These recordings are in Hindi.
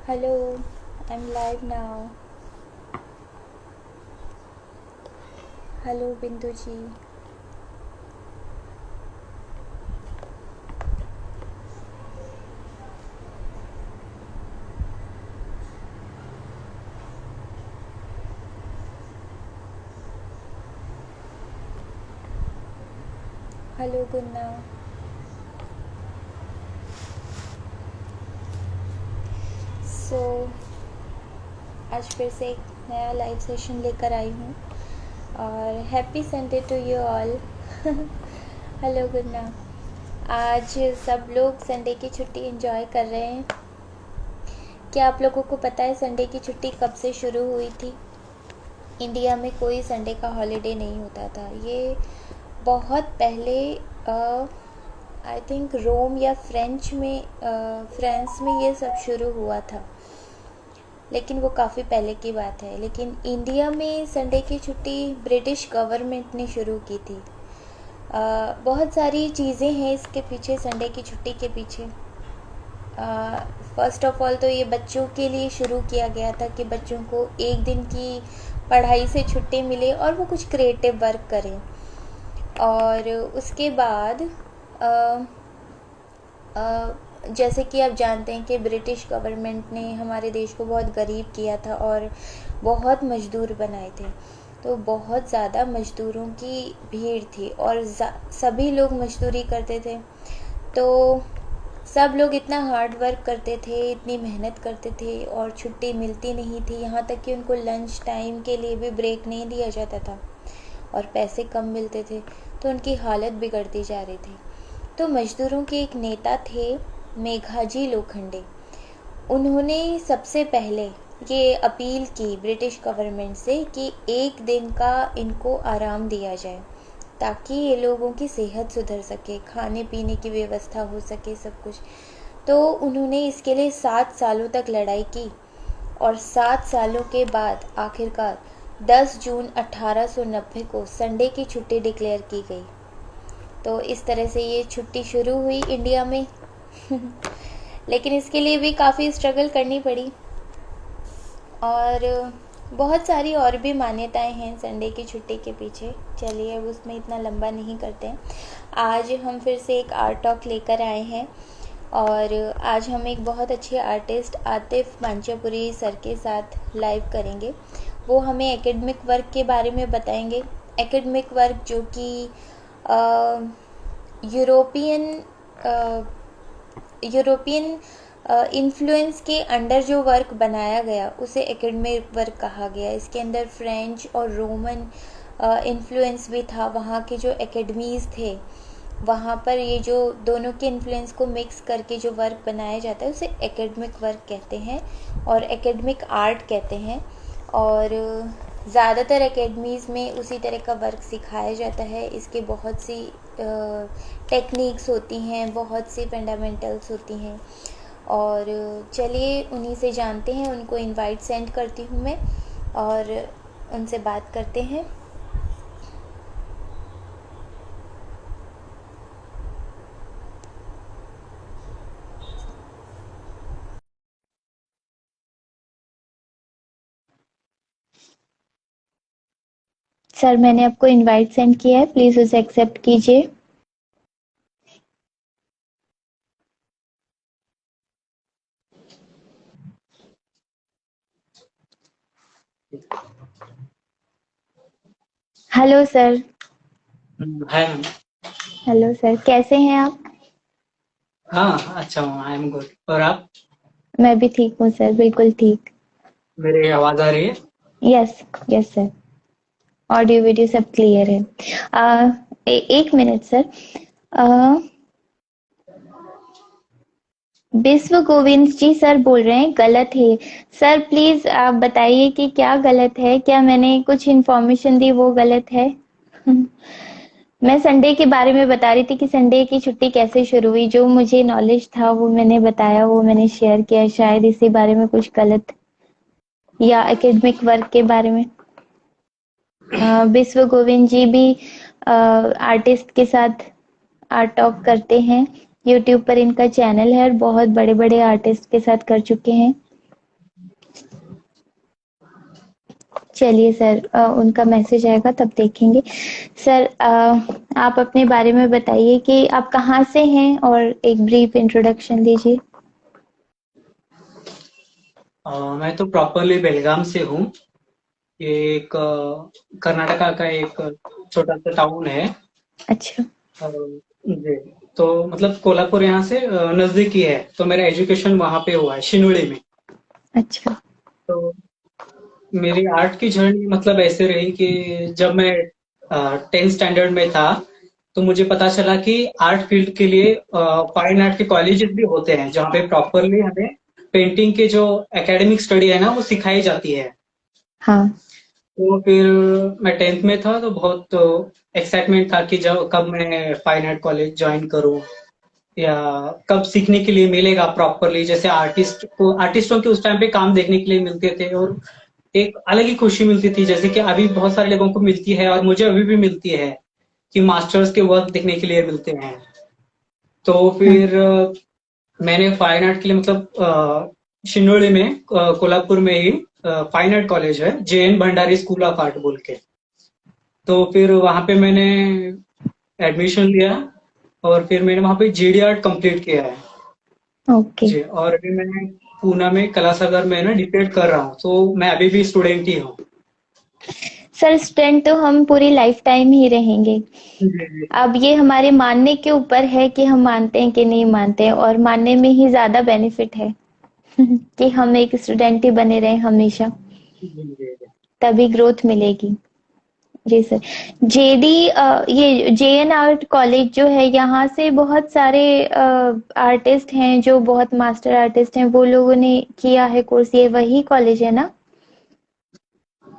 Hello, I'm live now. Hello, Bindu ji. Hello, Gunna. So, आज फिर से एक नया लाइव सेशन लेकर आई हूँ और happy Sunday to you all. Hello Gunna. आज सब लोग संडे की छुट्टी एंजॉय कर रहे हैं। क्या आप लोगों को पता है संडे की छुट्टी कब से शुरू हुई थी? इंडिया में कोई संडे का हॉलीडे नहीं होता था। ये बहुत पहले आई थिंक रोम या फ्रांस में ये सब शुरू हुआ था, लेकिन वो काफ़ी पहले की बात है। लेकिन इंडिया में संडे की छुट्टी ब्रिटिश गवर्नमेंट ने शुरू की थी। बहुत सारी चीज़ें हैं इसके पीछे, संडे की छुट्टी के पीछे। फर्स्ट ऑफ ऑल तो ये बच्चों के लिए शुरू किया गया था कि बच्चों को एक दिन की पढ़ाई से छुट्टी मिले और वो कुछ क्रिएटिव वर्क करें। और उसके बाद जैसे कि आप जानते हैं कि ब्रिटिश गवर्नमेंट ने हमारे देश को बहुत गरीब किया था और बहुत मज़दूर बनाए थे। तो बहुत ज़्यादा मज़दूरों की भीड़ थी और सभी लोग मज़दूरी करते थे। तो सब लोग इतना हार्ड वर्क करते थे, इतनी मेहनत करते थे और छुट्टी मिलती नहीं थी। यहाँ तक कि उनको लंच टाइम के लिए भी ब्रेक नहीं दिया जाता था और पैसे कम मिलते थे, तो उनकी हालत बिगड़ती जा रही थी। तो मज़दूरों के एक नेता थे मेघाजी लोखंडे। उन्होंने सबसे पहले ये अपील की ब्रिटिश गवर्नमेंट से कि एक दिन का इनको आराम दिया जाए ताकि ये लोगों की सेहत सुधर सके, खाने पीने की व्यवस्था हो सके, सब कुछ। तो उन्होंने इसके लिए 7 सालों तक लड़ाई की और 7 सालों के बाद आखिरकार 10 जून 1890 को संडे की छुट्टी डिक्लेयर की गई। तो इस तरह से ये छुट्टी शुरू हुई इंडिया में। लेकिन इसके लिए भी काफ़ी स्ट्रगल करनी पड़ी और बहुत सारी और भी मान्यताएं हैं संडे की छुट्टी के पीछे। चलिए अब उसमें इतना लंबा नहीं करते हैं। आज हम फिर से एक आर्ट टॉक लेकर आए हैं और आज हम एक बहुत अच्छे आर्टिस्ट आतिफ मांचापुरी सर के साथ लाइव करेंगे। वो हमें एकेडमिक वर्क के बारे में बताएंगे। एकेडमिक वर्क जो कि यूरोपियन इन्फ्लुएंस के अंडर जो वर्क बनाया गया उसे एकेडमिक वर्क कहा गया। इसके अंदर फ्रेंच और रोमन इन्फ्लुएंस भी था। वहाँ के जो एकेडमीज़ थे वहाँ पर ये जो दोनों के इन्फ्लुएंस को मिक्स करके जो वर्क बनाया जाता है उसे एकेडमिक वर्क कहते हैं और एकेडमिक आर्ट कहते हैं। और ज़्यादातर एकेडमीज़ में उसी तरह का वर्क सिखाया जाता है। इसके बहुत सी टेक्निक्स होती हैं, बहुत सी फंडामेंटल्स होती हैं। और चलिए उन्हीं से जानते हैं। उनको इनवाइट सेंड करती हूँ मैं और उनसे बात करते हैं। सर मैंने आपको इनवाइट सेंड किया है, प्लीज़ उसे एक्सेप्ट कीजिए। Hello sir. Hi ma'am. Hello sir, कैसे हैं आप? हाँ अच्छा हूँ, आई एम गुड। और आप? मैं भी ठीक हूँ सर, बिल्कुल ठीक। मेरी आवाज आ रही है? Yes, yes sir. Audio video सब क्लियर है। एक मिनट सर। आ, विश्व गोविंद जी सर बोल रहे हैं गलत है। सर प्लीज आप बताइए कि क्या गलत है, क्या मैंने कुछ इन्फॉर्मेशन दी वो गलत है? मैं संडे के बारे में बता रही थी कि संडे की छुट्टी कैसे शुरू हुई। जो मुझे नॉलेज था वो मैंने बताया, वो मैंने शेयर किया। शायद इसी बारे में कुछ गलत या एकेडमिक वर्क के बारे में। विश्व गोविंद जी भी आर्टिस्ट के साथ आर्ट टॉक करते हैं। यूट्यूब पर इनका चैनल है और बहुत बड़े बड़े आर्टिस्ट के साथ कर चुके हैं। चलिए सर, उनका मैसेज आएगा तब देखेंगे। सर, आप अपने बारे में बताइए कि आप कहाँ से हैं और एक ब्रीफ इंट्रोडक्शन दीजिए। मैं तो प्रॉपरली बेलगाम से हूँ। ये एक कर्नाटका का एक छोटा सा टाउन है। अच्छा। जी। तो मतलब कोल्हापुर यहाँ से नजदीक ही है, तो मेरा एजुकेशन वहाँ पे हुआ है शिनुली में। अच्छा। तो मेरी आर्ट की जर्नी मतलब ऐसे रही कि जब मैं 10th स्टैंडर्ड में था, तो मुझे पता चला कि आर्ट फील्ड के लिए फाइन आर्ट के कॉलेजेस भी होते हैं जहाँ पे प्रॉपरली हमें पेंटिंग के जो एकेडमिक स्टडी है ना वो सिखाई जाती है। हाँ। तो फिर मैं 10th में था तो बहुत एक्साइटमेंट था कि जब कब मैं फाइन आर्ट कॉलेज ज्वाइन करूँ या कब सीखने के लिए मिलेगा प्रॉपरली। जैसे आर्टिस्टों के उस टाइम पे काम देखने के लिए मिलते थे और एक अलग ही खुशी मिलती थी, जैसे कि अभी बहुत सारे लोगों को मिलती है और मुझे अभी भी मिलती है कि मास्टर्स के वर्क देखने के लिए मिलते हैं। तो हाँ। फिर मैंने फाइन आर्ट के लिए मतलब शिनोली में कोल्हापुर में ही फाइन आर्ट कॉलेज है, JN Bhandari school of art बोल के। तो फिर वहां पे मैंने एडमिशन लिया और फिर मैंने वहां पे GD आर्ट कंप्लीट किया है। ओके। जी। और अभी मैं पूना में कलासागर में ना डिबेट कर रहा हूँ, तो मैं अभी भी स्टूडेंट ही हूँ। सर, स्टूडेंट तो हम पूरी लाइफ टाइम ही रहेंगे। जी जी अब ये हमारे मानने के ऊपर है कि हम मानते हैं कि नहीं मानते हैं, और मानने में ही ज्यादा बेनिफिट है कि हम एक स्टूडेंट ही बने रहें हमेशा, जी जी जी। तभी ग्रोथ मिलेगी। जी सर। ये JN आर्ट कॉलेज जो है, यहाँ से बहुत सारे आर्टिस्ट हैं जो बहुत मास्टर आर्टिस्ट हैं, वो लोगों ने किया है कोर्स। ये वही कॉलेज है ना?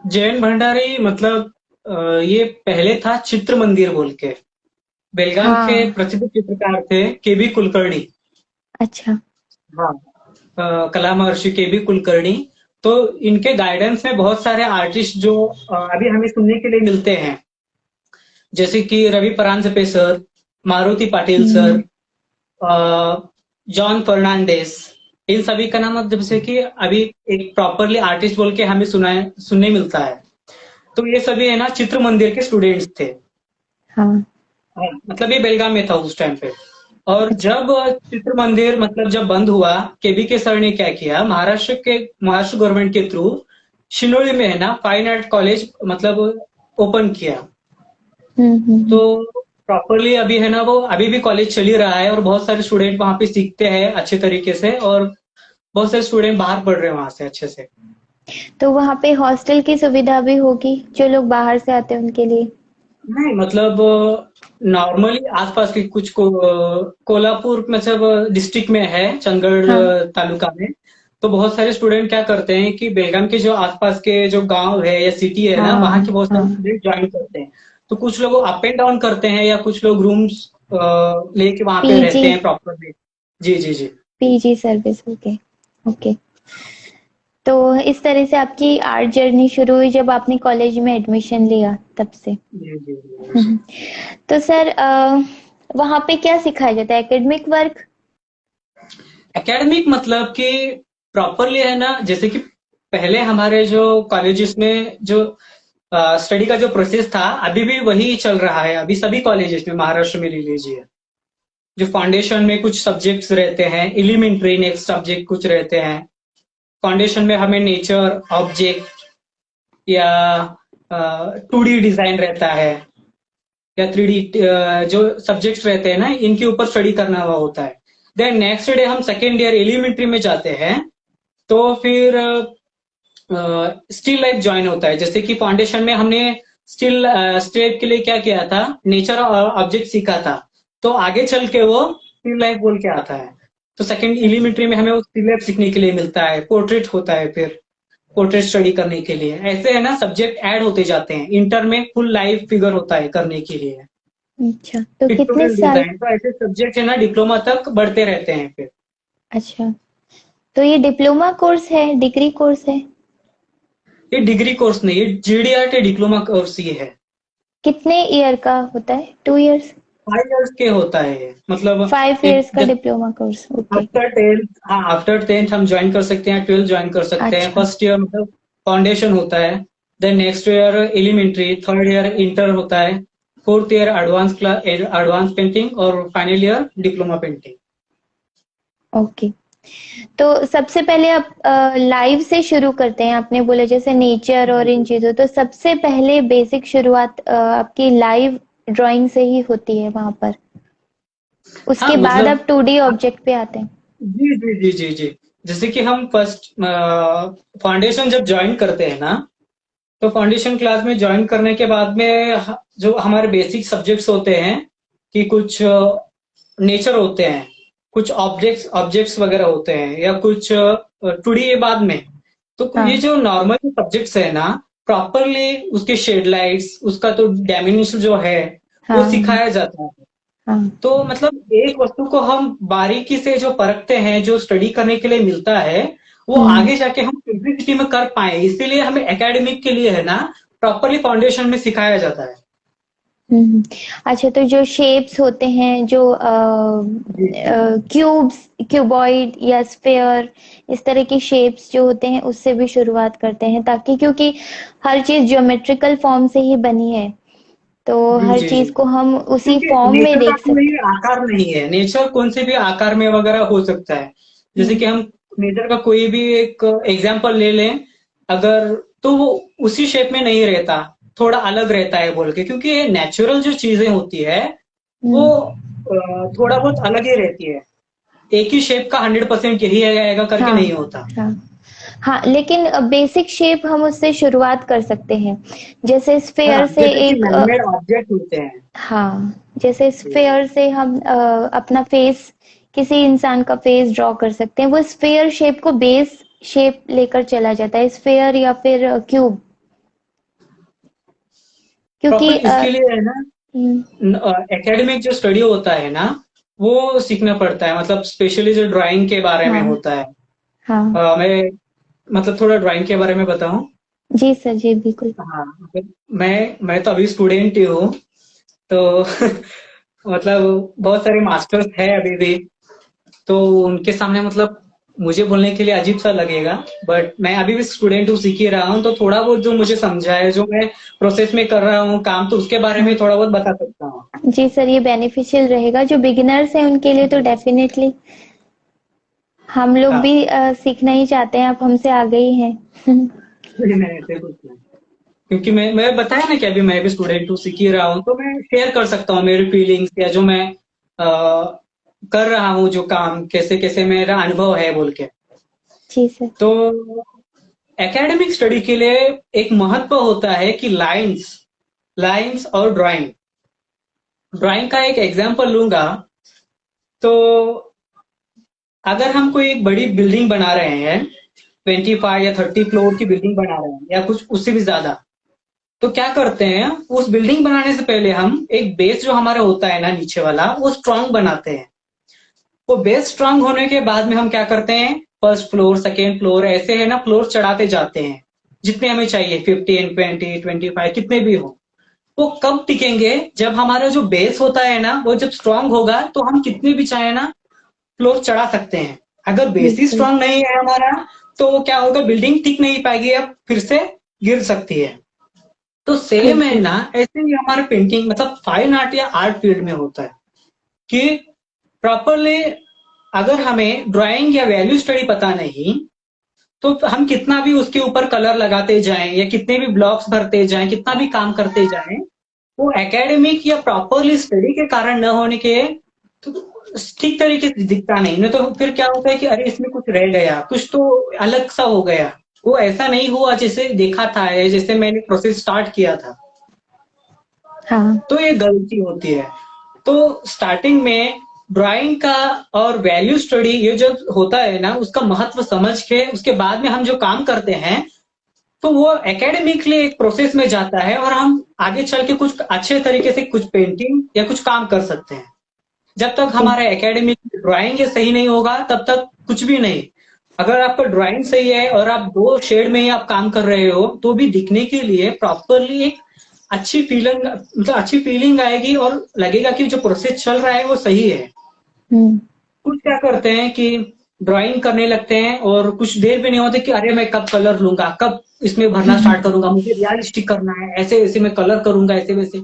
जैन भंडारी मतलब ये पहले था चित्र मंदिर बोल के। बेलगाम के हाँ। प्रसिद्ध चित्रकार थे KB कुलकर्णी। अच्छा। हाँ। कला महर्षि KB कुलकर्णी। तो इनके गाइडेंस में बहुत सारे आर्टिस्ट जो अभी हमें सुनने के लिए मिलते हैं, जैसे कि रवि परांजपे सर, मारुति पाटिल सर, हम्म। जॉन फर्नांडिस, इन सभी का नाम अब जब से कि अभी एक प्रॉपरली आर्टिस्ट बोल के हमें सुनने मिलता है। तो ये सभी है ना चित्र मंदिर के स्टूडेंट्स थे। हाँ। हाँ, मतलब ये बेलगाम में था उस टाइम पे। और अच्छा। जब चित्र मंदिर मतलब जब बंद हुआ, KBK सर ने क्या किया, महाराष्ट्र गवर्नमेंट के थ्रू शिनोली में है ना फाइन आर्ट कॉलेज मतलब ओपन किया। तो हम्म। प्रॉपरली अभी है ना वो अभी भी कॉलेज चल ही रहा है और बहुत सारे स्टूडेंट वहां पे सीखते हैं अच्छे तरीके से, और बहुत सारे स्टूडेंट बाहर पढ़ रहे हैं वहां से अच्छे से। तो वहाँ पे हॉस्टल की सुविधा भी होगी जो लोग बाहर से आते हैं उनके लिए? नहीं मतलब नॉर्मली आसपास के कोल्हापुर मतलब डिस्ट्रिक्ट में है, चंदगढ़ हाँ। तालुका में। तो बहुत सारे स्टूडेंट क्या करते हैं कि बेलगाम के जो आसपास के जो गांव है या सिटी है ना, वहां हाँ। के बहुत सारे हाँ। स्टूडेंट ज्वाइन करते हैं। तो कुछ लोग अप एंड डाउन करते हैं या कुछ लोग रूम्स लेके वहां पे पीजी। रहते हैं प्रॉपरली। जी जी जी पीजी सर्विस। ओके। ओके। तो इस तरह से आपकी आर्ट जर्नी शुरू हुई जब आपने कॉलेज में एडमिशन लिया, तब से? जी जी जी जी। हम्म। तो सर, वहाँ पे क्या सिखाया जाता है? Academic work? एकेडमिक मतलब कि प्रॉपरली है ना, जैसे कि पहले हमारे जो कॉलेजेस में जो स्टडी का जो प्रोसेस था अभी भी वही चल रहा है। अभी सभी कॉलेजेस में महाराष्ट्र में ले लीजिए, जो फाउंडेशन में कुछ सब्जेक्ट्स रहते हैं, एलिमेंट्री नेक्स्ट सब्जेक्ट कुछ रहते हैं। फाउंडेशन में हमें नेचर ऑब्जेक्ट या 2D डिजाइन रहता है या 3D जो सब्जेक्ट्स रहते हैं ना इनके ऊपर स्टडी करना हुआ होता है। देन नेक्स्ट डे हम सेकेंड ईयर एलिमेंट्री में जाते हैं, तो फिर स्टिल लाइफ ज्वाइन होता है। जैसे कि फाउंडेशन में हमने स्टिल स्टेप के लिए क्या किया था, नेचर और ऑब्जेक्ट सीखा था। तो आगे चल के वो स्टिल लाइफ बोल के आता है। तो सेकंड अच्छा। एलिमेंट्री में हमें वो स्टिल लाइफ सीखने के लिए मिलता है, पोर्ट्रेट होता है, फिर पोर्ट्रेट स्टडी करने के लिए ऐसे है ना सब्जेक्ट ऐड होते जाते हैं। इंटर में फुल लाइफ फिगर होता है करने के लिए, अच्छा, तो कितने पिक्टोरियल साल? डिजाइन। तो ऐसे सब्जेक्ट है ना डिप्लोमा तक बढ़ते रहते हैं फिर। अच्छा, तो ये डिप्लोमा कोर्स है, डिग्री कोर्स है? ये डिग्री कोर्स नहीं, ये GD आर्ट डिप्लोमा कोर्स ये है। कितने ईयर का होता है? 2 इयर्स? 5 इयर्स के होता है ये मतलब। 5 इयर्स एक का जब diploma course. Okay. After 10th, हाँ आफ्टर 10th हम ज्वाइन कर सकते हैं, 12th ज्वाइन कर सकते हैं। अच्छा। फर्स्ट ईयर मतलब फाउंडेशन होता है। Then next year elementary, third year inter होता है, फोर्थ ईयर एडवांस पेंटिंग और final year diploma painting. Okay. तो सबसे पहले आप लाइव से शुरू करते हैं, आपने बोला जैसे नेचर और इन चीजों, तो सबसे पहले बेसिक शुरुआत आपकी लाइव ड्राइंग से ही होती है वहां पर, हाँ उसके बाद मतलब आप 2D ऑब्जेक्ट पे आते हैं। जी जी जी जी जी। जैसे कि हम फर्स्ट फाउंडेशन जब ज्वाइन करते हैं ना, तो फाउंडेशन क्लास में ज्वाइन करने के बाद में जो हमारे बेसिक सब्जेक्ट्स होते हैं कि कुछ नेचर होते हैं, कुछ ऑब्जेक्ट्स ऑब्जेक्ट्स वगैरह होते हैं, या कुछ टूडी ये बाद में। तो ये हाँ जो नॉर्मल सब्जेक्ट्स है ना, प्रॉपरली उसके शेड लाइट्स, उसका तो डायमेंशन जो है वो हाँ सिखाया जाता है। हाँ। तो मतलब एक वस्तु को हम बारीकी से जो परखते हैं, जो स्टडी करने के लिए मिलता है, वो हम्म आगे जाके हम सिंपलिसिटी में कर पाए, इसीलिए हमें एकेडमिक के लिए है ना प्रॉपरली फाउंडेशन में सिखाया जाता है। हम्म। अच्छा, तो जो शेप्स होते हैं, जो जी जी। क्यूब्स, क्यूबॉइड या स्फेयर, इस तरह की शेप्स जो होते हैं उससे भी शुरुआत करते हैं, ताकि क्योंकि हर चीज ज्योमेट्रिकल फॉर्म से ही बनी है, तो जी हर जी जी। चीज को हम उसी क्योंकि फॉर्म में नेचर का देख कोई सकते आकार नहीं है, नेचर कौन से भी आकार में वगैरह हो सकता है। हैं। जैसे कि हम नेचर का कोई भी एक एग्जाम्पल ले लें, अगर तो वो उसी शेप में नहीं रहता, थोड़ा अलग रहता है बोल के, क्योंकि ये नेचुरल जो चीजें होती है वो हम्म। थोड़ा बहुत अलग ही रहती है। एक ही शेप का 100% यही आएगा करके हाँ नहीं होता। हाँ हाँ, लेकिन बेसिक शेप हम उससे शुरुआत कर सकते हैं, जैसे हाँ, स्फेयर से जैसे कि एक मैनमेड ऑब्जेक्ट होते हैं। हाँ, जैसे जी स्फेयर से हम अपना फेस, किसी इंसान का फेस ड्रॉ कर सकते हैं, वो स्फेयर शेप को बेस शेप लेकर चला जाता है, स्फेयर या फिर क्यूब, क्योंकि प्रॉपर इसके लिए है ना, हम्म, एकेडमिक जो स्टडी होता है ना, वो सीखना पड़ता है। मतलब स्पेशली जो ड्राइंग के बारे में हाँ होता है। हाँ। मैं मतलब थोड़ा ड्राइंग के बारे में बताऊं। जी सर, जी बिल्कुल। हाँ, मैं तो अभी स्टूडेंट ही हूँ, तो मतलब बहुत सारे मास्टर्स है अभी भी, तो उनके सामने मतलब मुझे बोलने के लिए अजीब सा लगेगा, बट मैं अभी भी स्टूडेंट हूँ, सीख ही रहा हूँ, तो थोड़ा बहुत जो मुझे समझा है, जो मैं प्रोसेस में कर रहा हूँ काम, तो उसके बारे में हाँ थोड़ा बहुत बता सकता हूँ। जी सर, ये बेनिफिशियल रहेगा, जो बिगिनर्स हैं उनके लिए तो डेफिनेटली। हम लोग हाँ, भी सीखना ही चाहते हैं, आप हमसे आगे ही हैं। नहीं ऐसे कुछ नहीं, क्योंकि मैं बताया ना कि अभी मैं भी स्टूडेंट हूँ, सीख ही रहा हूँ, तो मैं शेयर कर सकता हूँ मेरी फीलिंग्स, या जो मैं कर रहा हूँ, जो काम कैसे कैसे मेरा अनुभव है बोल के। जी सर। तो एकेडमिक स्टडी के लिए एक महत्व होता है कि लाइंस, लाइंस और ड्राइंग। ड्राइंग का एक एग्जांपल लूंगा, तो अगर हम कोई एक बड़ी बिल्डिंग बना रहे हैं, 25 या 30 फ्लोर की बिल्डिंग बना रहे हैं, या कुछ उससे भी ज्यादा, तो क्या करते हैं, उस बिल्डिंग बनाने से पहले हम एक बेस जो हमारा होता है ना नीचे वाला, वो स्ट्रांग बनाते हैं। वो बेस स्ट्रांग होने के बाद में हम क्या करते हैं, फर्स्ट फ्लोर, सेकेंड फ्लोर, ऐसे है ना फ्लोर चढ़ाते जाते हैं, जितने हमें चाहिए, 15, 20, 25, कितने भी हो। वो कब टिकेंगे, जब हमारा जो बेस होता है ना वो जब स्ट्रांग होगा, तो हम कितने भी चाहे ना फ्लोर चढ़ा सकते हैं। अगर बेस ही बिल्कुल। स्ट्रांग नहीं है हमारा, तो वो क्या होगा, बिल्डिंग टिक नहीं पाएगी, अब फिर से गिर सकती है। तो सेम है बिल्कुल। ना, ऐसे ही हमारा पेंटिंग मतलब फाइन आर्ट या आर्ट फील्ड में होता है कि प्रॉपरली अगर हमें ड्राइंग या वैल्यू स्टडी पता नहीं, तो हम कितना भी उसके ऊपर कलर लगाते जाएं, या कितने भी ब्लॉक्स भरते जाएं, कितना भी काम करते जाएं, वो एकेडमिक या प्रॉपरली स्टडी के कारण न होने के, तो ठीक तरीके से दिखता नहीं। नहीं तो फिर क्या होता है कि अरे इसमें कुछ रह गया, कुछ तो अलग सा हो गया, वो ऐसा नहीं हुआ जैसे देखा था, या जैसे मैंने प्रोसेस स्टार्ट किया था। हाँ। तो ये गलती होती है। तो स्टार्टिंग में ड्राइंग का और वैल्यू स्टडी ये जो होता है ना, उसका महत्व समझ के उसके बाद में हम जो काम करते हैं, तो वो एकेडमिकली एक प्रोसेस में जाता है, और हम आगे चल के कुछ अच्छे तरीके से कुछ पेंटिंग या कुछ काम कर सकते हैं। जब तक जी। हमारा एकेडमिक ड्राइंग ये सही नहीं होगा, तब तक कुछ भी नहीं। अगर आपका ड्राइंग सही है और आप दो शेड में ही आप काम कर रहे हो, तो भी दिखने के लिए प्रॉपरली एक अच्छी फीलिंग, मतलब अच्छी फीलिंग आएगी, और लगेगा कि जो प्रोसेस चल रहा है वो सही है। हम्म। कुछ क्या करते हैं कि ड्राइंग करने लगते हैं और कुछ देर भी नहीं होते कि अरे मैं कब कलर लूंगा, कब इसमें भरना स्टार्ट करूंगा, मुझे रियलिस्टिक करना है, ऐसे ऐसे मैं कलर करूंगा, ऐसे वैसे।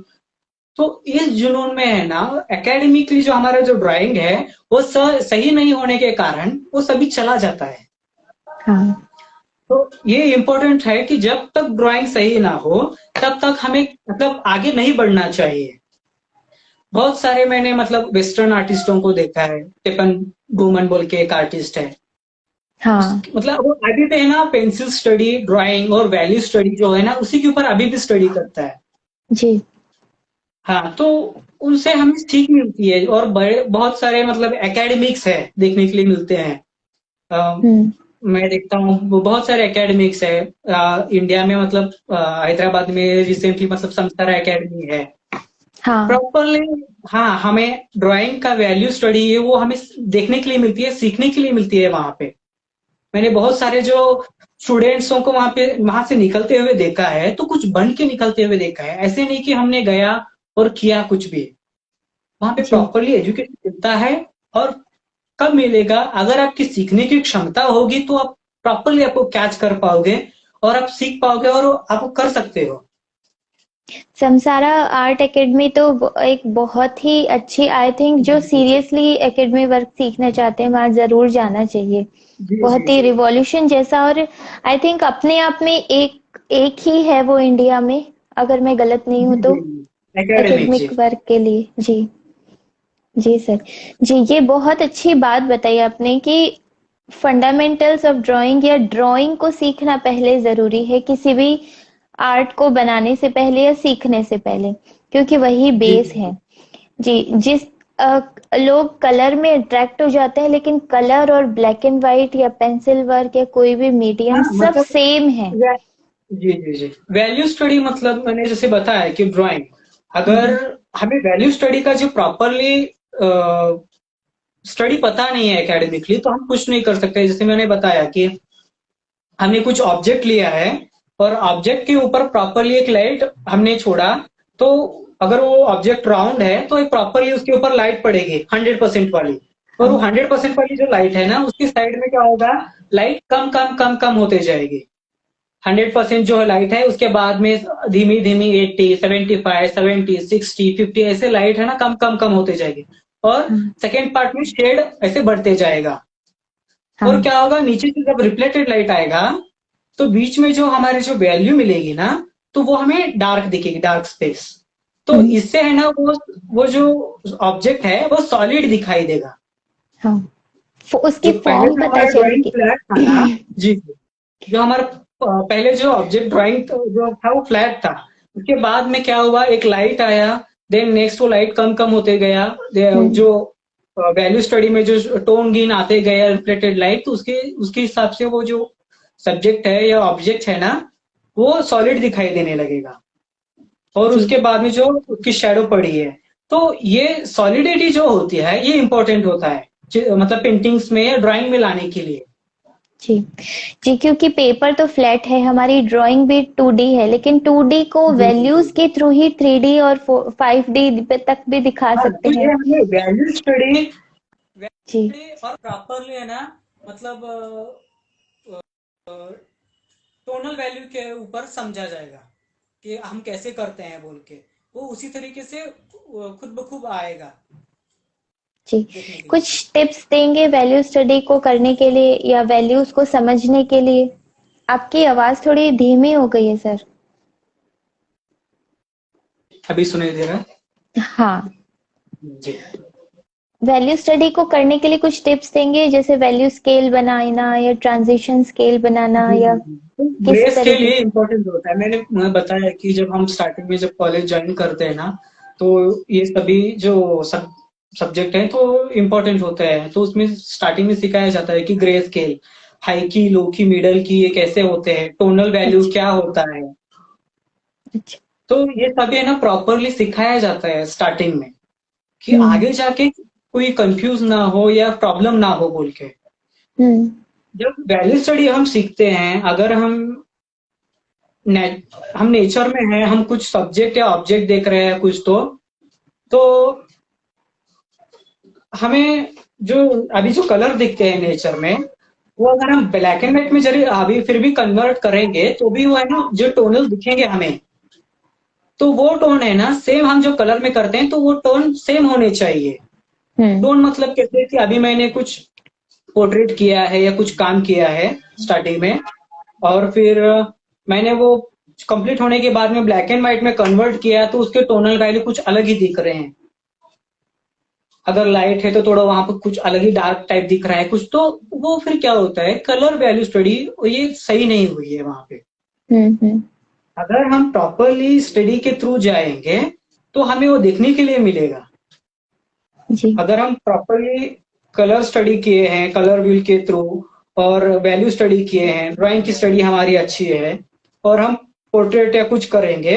तो इस जुनून में है ना, एकेडमिकली जो हमारा जो ड्राइंग है वो सही नहीं होने के कारण वो सभी चला जाता है। हाँ तो ये इम्पोर्टेंट है कि जब तक ड्राइंग सही ना हो तब तक हमें मतलब आगे नहीं बढ़ना चाहिए। बहुत सारे मैंने मतलब वेस्टर्न आर्टिस्टों को देखा है, टिपन गुमन बोल के एक आर्टिस्ट है, हाँ मतलब वो अभी भी है ना पेंसिल स्टडी, ड्राइंग और वैल्यू स्टडी जो है ना उसी के ऊपर अभी भी स्टडी करता है। जी। हाँ, तो उनसे हमें सीख मिलती है और बड़े बहुत सारे मतलब एकेडमिक्स है देखने के लिए मिलते हैं। अ, हम्म। मैं देखता हूँ वो बहुत सारे एकेडमिक्स है इंडिया में, मतलब हैदराबाद में रिसेंटली मतलब संस्कारा एकेडमी है हाँ प्रॉपरली। हाँ, हमें ड्राइंग का वैल्यू स्टडी है वो हमें देखने के लिए मिलती है, सीखने के लिए मिलती है वहां पे। मैंने बहुत सारे जो स्टूडेंट्सों को वहां से निकलते हुए देखा है, तो कुछ बन के निकलते हुए देखा है, ऐसे नहीं कि हमने गया और किया कुछ भी। वहां पे जी। प्रॉपरली एजुकेशन मिलता है। और कब मिलेगा, अगर आपकी सीखने की क्षमता होगी तो आप प्रॉपरली आपको कैच कर पाओगे और आप सीख पाओगे और आप कर सकते हो। समसारा आर्ट एकेडमी तो एक बहुत ही अच्छी, आई थिंक जो सीरियसली एकेडमी वर्क सीखना चाहते हैं वहां जरूर जाना चाहिए। जी जी बहुत ही जी रिवॉल्यूशन जैसा, और आई थिंक अपने आप में एक ही है वो इंडिया में, अगर मैं गलत नहीं हूं जी तो, जी एकेडमिक जी। एकेडमिक वर्क के लिए। जी। जी सर। जी, ये बहुत अच्छी बात बताई आपने कि फंडामेंटल्स ऑफ ड्राइंग या ड्राइंग को सीखना पहले जरूरी है किसी भी आर्ट को बनाने से पहले या सीखने से पहले, क्योंकि वही जी बेस जी है। जी। जिस अ, लोग कलर में अट्रैक्ट हो जाते हैं, लेकिन कलर और ब्लैक एंड व्हाइट या पेंसिल वर्क या कोई भी मीडियम हाँ सब मतलब सेम है। जी जी जी वैल्यू स्टडी मतलब मैंने जैसे बताया कि ड्राइंग, अगर हम्म। हमें वैल्यू स्टडी का जो प्रॉपरली स्टडी पता नहीं है एकेडमिकली तो हम कुछ नहीं कर सकते। जैसे मैंने बताया कि हमने कुछ ऑब्जेक्ट लिया है और ऑब्जेक्ट के ऊपर प्रॉपरली एक लाइट हमने छोड़ा, तो अगर वो ऑब्जेक्ट राउंड है तो एक प्रॉपरली उसके ऊपर लाइट पड़ेगी 100% वाली। और वो हाँ। 100% वाली जो लाइट है ना उसकी साइड में क्या होगा, लाइट कम कम कम कम होते जाएगी। 100% जो लाइट है उसके बाद में धीमी धीमी 80, 75, 70, 60, 50 ऐसे लाइट है ना कम कम कम होते जाएगी। और हाँ। सेकेंड पार्ट में शेड ऐसे बढ़ते जाएगा। और हाँ। क्या होगा, नीचे से जब रिफ्लेक्टेड लाइट आएगा तो बीच में जो हमारे जो वैल्यू मिलेगी ना, तो वो हमें डार्क दिखेगी, डार्क स्पेस। तो हम्म। इससे है ना वो जो ऑब्जेक्ट है वो सॉलिड दिखाई देगा। हाँ। उसकी जो पहले फॉर्म जो पता हमारा ड्राइंग चलेगी। फ्लैट था ना, जी जी, जो हमारा पहले जो ऑब्जेक्ट ड्राइंग जो था वो फ्लैट था। उसके बाद में क्या हुआ, एक लाइट आया, देन नेक्स्ट वो लाइट कम कम होते गया। हम्म। जो वैल्यू स्टडी में जो टोन गिन आते गए रिफ्लेक्टेड लाइट, तो उसके उसके हिसाब से वो जो सब्जेक्ट है या ऑब्जेक्ट है ना वो सॉलिड दिखाई देने लगेगा। और जी। उसके बाद में जो उसकी शेडो पड़ी है, तो ये सॉलिडिटी जो होती है ये इंपॉर्टेंट होता है मतलब पेंटिंग्स में या ड्राइंग में लाने के लिए। जी। जी, क्योंकि पेपर तो फ्लैट है, हमारी ड्राइंग भी 2D है, लेकिन 2D को जी जी जी वैल्यूज के थ्रू ही 3D और 5D तक भी दिखा हाँ, सकते तो हैं। ये हमें वैल्यू स्टडी जी। और प्रॉपरली है ना, मतलब टोनल वैल्यू के ऊपर समझा जाएगा कि हम कैसे करते हैं बोल के, वो उसी तरीके से खुद ब खुद आएगा जी। देखने के लिए। कुछ टिप्स देंगे वैल्यू स्टडी को करने के लिए या वैल्यूज को समझने के लिए? आपकी आवाज थोड़ी धीमी हो गई है सर। अभी सुनाई दे रहा है? हाँ। जी वैल्यू स्टडी को करने के लिए कुछ टिप्स देंगे, जैसे वैल्यू स्केल बनाना या ट्रांजिशन स्केल बनाना, जी या जी जी तो किस ग्रेस के तरीके लिए से? इम्पोर्टेंट होता है। मैं बताया कि जब हम स्टार्टिंग में जब कॉलेज ज्वाइन करते हैं ना, तो ये सभी जो सब्जेक्ट हैं तो इम्पोर्टेंट होता है। तो उसमें स्टार्टिंग में सिखाया जाता है कि ग्रे स्केल, हाई की, लो की, मिडल की, ये कैसे होते हैं, टोनल वैल्यू अच्छा। क्या होता है। अच्छा। तो ये सभी है ना प्रॉपरली सिखाया जाता है स्टार्टिंग में, कि हम्म। आगे जाके कोई कंफ्यूज ना हो या प्रॉब्लम ना हो बोल के। हम्म। जब वैल्यू स्टडी हम सीखते हैं, अगर हम नेचर में हैं, हम कुछ सब्जेक्ट या ऑब्जेक्ट देख रहे हैं कुछ, तो हमें जो अभी जो कलर दिखते हैं नेचर में, वो अगर हम ब्लैक एंड व्हाइट में जरूर अभी फिर भी कन्वर्ट करेंगे तो भी वो है ना, जो टोनल दिखेंगे हमें, तो वो टोन है ना सेम हम जो कलर में करते हैं तो वो टोन सेम होने चाहिए। टोन मतलब कैसे कि अभी मैंने कुछ पोर्ट्रेट किया है या कुछ काम किया है स्टार्टिंग में, और फिर मैंने वो कंप्लीट होने के बाद में ब्लैक एंड व्हाइट में कन्वर्ट किया, तो उसके टोनल वैल्यू कुछ अलग ही दिख रहे हैं। अगर लाइट है तो थोड़ा वहां पर कुछ अलग ही डार्क टाइप दिख रहा है कुछ, तो वो फिर क्या होता है, कलर वैल्यू स्टडी ये सही नहीं हुई है वहां पे। अगर हम प्रॉपरली स्टडी के थ्रू जाएंगे तो हमें वो देखने के लिए मिलेगा। जी अगर हम प्रॉपरली कलर स्टडी किए हैं, कलर व्हील के थ्रू, और वैल्यू स्टडी किए हैं, ड्राइंग की स्टडी हमारी अच्छी है, और हम पोर्ट्रेट या कुछ करेंगे,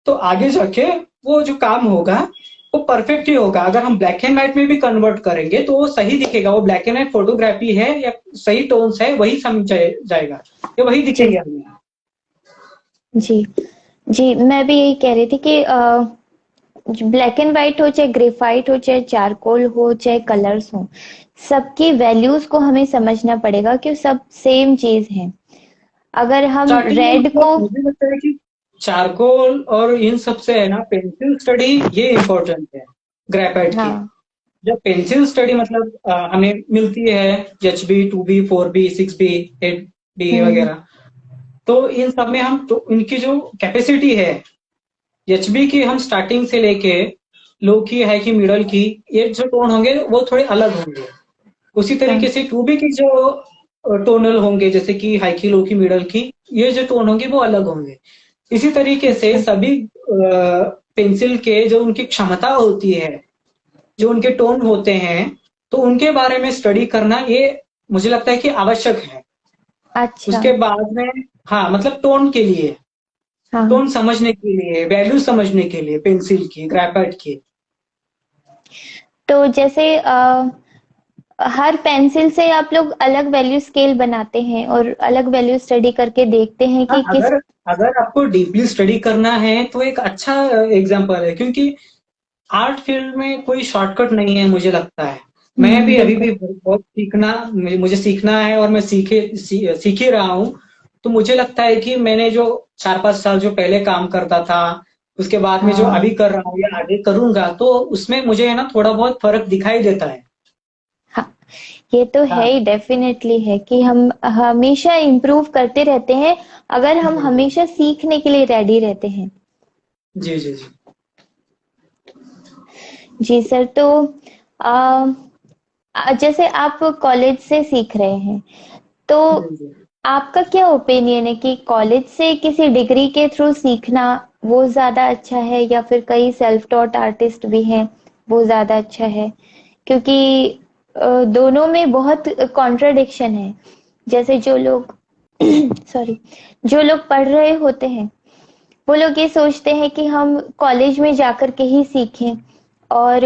तो आगे जाके वो जो काम होगा वो परफेक्ट ही होगा। अगर हम ब्लैक एंड व्हाइट में भी कन्वर्ट करेंगे तो वो सही दिखेगा, वो ब्लैक एंड व्हाइट फोटोग्राफी है या सही टोन्स है वही समझ जाएगा, ये वही दिखेंगे हमें। जी जी, मैं भी यही कह रही थी कि ब्लैक एंड व्हाइट हो, चाहे ग्रेफाइट हो, चाहे चारकोल हो, चाहे कलर्स हो, सबकी वैल्यूज को हमें समझना पड़ेगा कि सब सेम चीज है। अगर हम स्टार्टिंग में रेड को, मतलब मुझे लगता है कि चारकोल और इन सब से है ना पेंसिल स्टडी ये इम्पोर्टेंट है ग्रेफाइट की। हाँ जब पेंसिल स्टडी मतलब हमें मिलती है HB 2B 4B 6B 8B वगैरह, तो इन सब में हम तो इनकी जो कैपेसिटी है HB की, हम स्टार्टिंग से लेके लो की, हाई की, मिडल की, ये जो टोन होंगे वो थोड़े अलग होंगे। उसी तरीके से 2B की जो टोनल होंगे, जैसे कि हाई की, लो की, मिडल की, ये जो टोन होंगे वो अलग होंगे। इसी तरीके से सभी पेंसिल के जो उनकी क्षमता होती है, जो उनके टोन होते हैं, तो उनके बारे में स्टडी करना ये मुझे लगता है कि आवश्यक है। अच्छा, उसके बाद में हाँ मतलब टोन के लिए, हाँ, टोन समझने के लिए, वैल्यू समझने के लिए पेंसिल की, ग्रेफाइट की। तो जैसे हर पेंसिल से आप लोग अलग वैल्यू स्केल बनाते हैं और अलग वैल्यू स्टडी करके देखते हैं हाँ, कि किस, अगर अगर आपको डीपली स्टडी करना है तो एक अच्छा एग्जाम्पल है, क्योंकि आर्ट फील्ड में कोई शॉर्टकट नहीं है मुझे लगता है। मैं भी अभी बिल्कुल, भी बहुत सीखना, मुझे सीखना है, और मैं सीख ही रहा हूँ। तो मुझे लगता है कि मैंने जो 4-5 साल जो पहले काम करता था, उसके बाद में जो हाँ, अभी कर रहा हूँ या आगे करूंगा, तो उसमें मुझे है ना थोड़ा बहुत फर्क दिखाई देता है। हाँ, ये तो है हाँ ही, डेफिनेटली है कि हम हमेशा इम्प्रूव करते रहते हैं अगर हम जी हमेशा सीखने के लिए रेडी रहते हैं। जी जी जी जी सर, तो आ, जैसे आप कॉलेज से सीख रहे हैं, तो जी जी। आपका क्या ओपिनियन है कि कॉलेज से किसी डिग्री के थ्रू सीखना वो ज्यादा अच्छा है, या फिर कई सेल्फ टॉट आर्टिस्ट भी हैं वो ज्यादा अच्छा है? क्योंकि दोनों में बहुत कॉन्ट्रडिक्शन है। जैसे जो लोग सॉरी, जो लोग पढ़ रहे होते हैं वो लोग ये सोचते हैं कि हम कॉलेज में जाकर के ही सीखें, और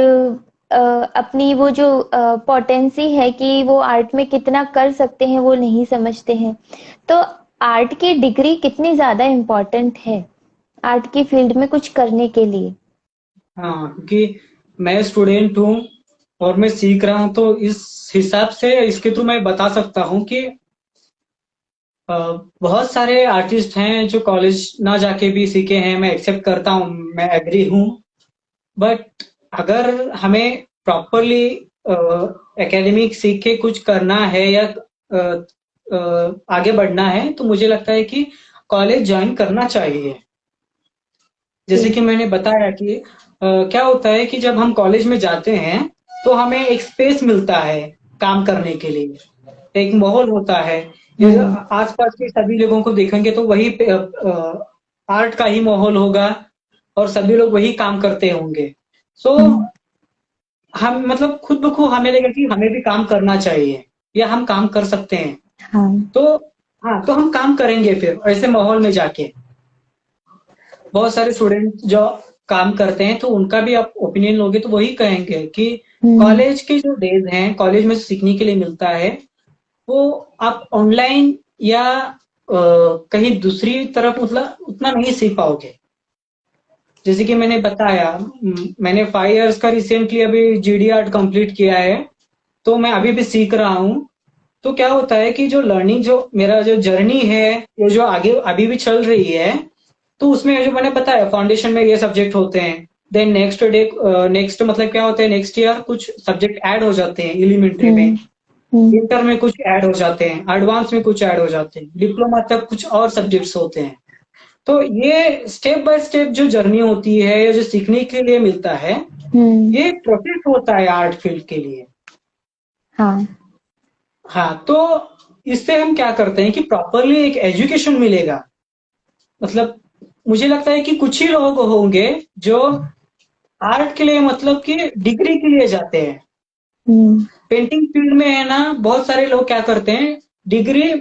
अपनी वो जो पोटेंसी है कि वो आर्ट में कितना कर सकते हैं वो नहीं समझते हैं। तो आर्ट की डिग्री कितनी ज्यादा इम्पोर्टेंट है आर्ट की फील्ड में कुछ करने के लिए? हाँ, क्योंकि मैं स्टूडेंट हूँ और मैं सीख रहा हूँ, तो इस हिसाब से इसके थ्रू मैं बता सकता हूँ कि अ, बहुत सारे आर्टिस्ट हैं जो कॉलेज ना जाके भी सीखे हैं, मैं एक्सेप्ट करता हूँ, मैं एग्री हूँ। बट अगर हमें प्रॉपरली एकेडमिक सीख के कुछ करना है या आगे बढ़ना है, तो मुझे लगता है कि कॉलेज ज्वाइन करना चाहिए। जैसे जी, कि मैंने बताया कि क्या होता है कि जब हम कॉलेज में जाते हैं तो हमें एक स्पेस मिलता है काम करने के लिए, एक माहौल होता है। ये जो हम्म, आसपास के सभी लोगों को देखेंगे तो वही आर्ट का ही माहौल होगा, और सभी लोग वही काम करते होंगे। सो हम्म, हम मतलब खुद ब खुद हमें लगेगा कि हमें भी काम करना चाहिए या हम काम कर सकते हैं। हाँ, तो हाँ, तो हम काम करेंगे फिर ऐसे माहौल में जाके। बहुत सारे स्टूडेंट जो काम करते हैं तो उनका भी आप ओपिनियन लोगे तो वही कहेंगे कि हम्म, कॉलेज के जो डेज हैं, कॉलेज में सीखने के लिए मिलता है, वो आप ऑनलाइन या कहीं दूसरी तरफ उतना नहीं सीख पाओगे। जैसे कि मैंने बताया, मैंने 5 इयर्स का रिसेंटली अभी GD आर्ट कंप्लीट किया है। तो मैं अभी भी सीख रहा हूँ। तो क्या होता है कि जो लर्निंग, जो मेरा जो जर्नी है, ये जो आगे अभी भी चल रही है, तो उसमें जो मैंने बताया फाउंडेशन में ये सब्जेक्ट होते हैं, देन नेक्स्ट मतलब क्या होता है, नेक्स्ट ईयर कुछ सब्जेक्ट ऐड हो जाते हैं, एलिमेंट्री में, हम्म इंटर में कुछ ऐड हो जाते हैं, एडवांस में कुछ ऐड हो जाते हैं, डिप्लोमा तक कुछ और सब्जेक्ट्स होते हैं। तो ये स्टेप बाय स्टेप जो जर्नी होती है, या जो सीखने के लिए मिलता है, ये एक प्रोसेस होता है आर्ट फील्ड के लिए। हाँ हाँ, तो इससे हम क्या करते हैं कि प्रॉपरली एक एजुकेशन मिलेगा। मतलब मुझे लगता है कि कुछ ही लोग होंगे जो आर्ट के लिए मतलब कि डिग्री के लिए जाते हैं। हम्म पेंटिंग फील्ड में है ना, बहुत सारे लोग क्या करते हैं, डिग्री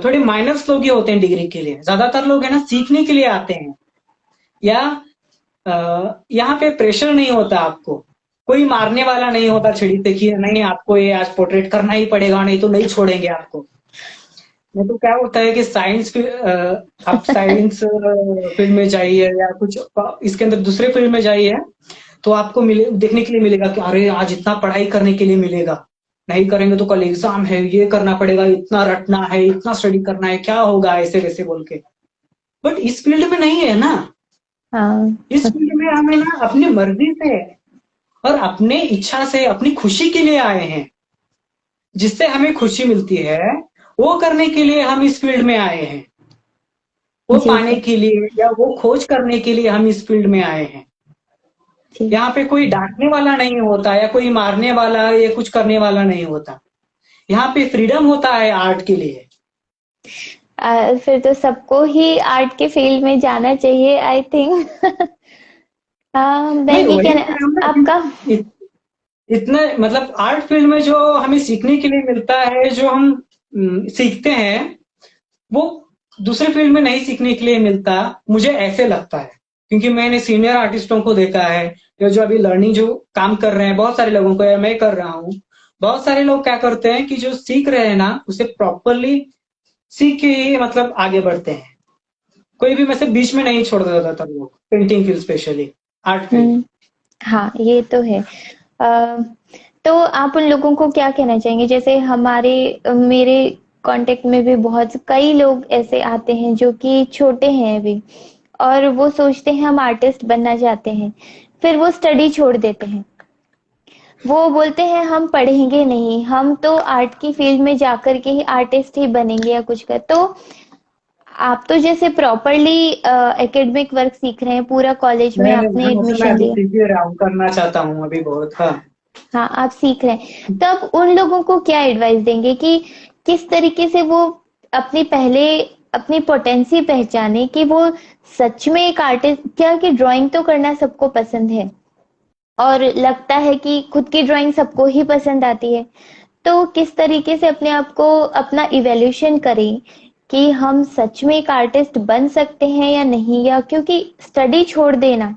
थोड़े माइनर्स लोग ही होते हैं डिग्री के लिए, ज्यादातर लोग है ना सीखने के लिए आते हैं। या यहाँ पे प्रेशर नहीं होता, आपको कोई मारने वाला नहीं होता छिड़ी से कि नहीं आपको ये आज पोर्ट्रेट करना ही पड़ेगा, नहीं तो नहीं छोड़ेंगे आपको। नहीं तो क्या होता है कि आप साइंस फील्ड में जाइए या कुछ इसके अंदर दूसरे फील्ड में जाइए, तो आपको देखने के लिए मिलेगा कि अरे आज इतना पढ़ाई करने के लिए मिलेगा, नहीं करेंगे तो कल एग्जाम है, ये करना पड़ेगा, इतना रटना है, इतना स्टडी करना है, क्या होगा ऐसे वैसे बोल के। बट इस फील्ड में नहीं है ना। हाँ इस फील्ड में हमें ना अपनी मर्जी से और अपने इच्छा से अपनी खुशी के लिए आए हैं, जिससे हमें खुशी मिलती है, वो करने के लिए हम इस फील्ड में आए हैं, वो जी पाने सर के लिए या वो खोज करने के लिए हम इस फील्ड में आए हैं। जी यहाँ पे कोई डांटने वाला नहीं होता, या कोई मारने वाला या कुछ करने वाला नहीं होता। यहाँ पे फ्रीडम होता है आर्ट के लिए। फिर तो सबको ही आर्ट के फील्ड में जाना चाहिए आई थिंक मैं नहीं, ये वही कहना कह रहा हूँ ना आपका कि इतना मतलब आर्ट फील्ड में जो हमें सीखने के लिए मिलता है, जो हम सीखते हैं, वो दूसरे फील्ड में नहीं सीखने के लिए मिलता, मुझे ऐसे लगता है। क्योंकि मैंने सीनियर आर्टिस्टों को देखा है, या जो अभी लर्निंग जो काम कर रहे हैं, बहुत सारे लोगों को, या मैं कर रहा हूँ, बहुत सारे लोग क्या करते हैं कि जो सीख रहे हैं ना, उसे प्रॉपरली सीख के ही मतलब आगे बढ़ते हैं। कोई भी वैसे बीच में नहीं छोड़ देता था लोग, painting field specially, art field. हाँ ये तो है। तो आप उन लोगों को क्या कहना चाहेंगे, जैसे मेरे कांटेक्ट में भी बहुत कई लोग ऐसे आते हैं जो कि छोटे हैं अभी, और वो सोचते हैं हम आर्टिस्ट बनना चाहते हैं, फिर वो स्टडी छोड़ देते हैं। वो बोलते हैं हम पढ़ेंगे नहीं, हम तो आर्ट की फील्ड में जाकर के ही आर्टिस्ट ही बनेंगे या कुछ कर। तो आप तो जैसे प्रॉपरली एकेडमिक वर्क सीख रहे हैं, पूरा कॉलेज में आपने मैं एडमिशन अभी लिया। सीख ही रहा हूँ, करना चाहता हूँ अभी बहुत। हाँ, हाँ आप सीख रहे हैं, तब उन लोगों को क्या एडवाइस देंगे कि किस तरीके से वो पहले अपनी पोटेंसी पहचाने कि वो सच में एक आर्टिस्ट, क्या कि ड्राइंग तो करना सबको पसंद है और लगता है कि खुद की ड्राइंग सबको ही पसंद आती है, तो किस तरीके से अपने आप को अपना इवैल्यूएशन करें कि हम सच में एक आर्टिस्ट बन सकते हैं या नहीं, या क्योंकि स्टडी छोड़ देना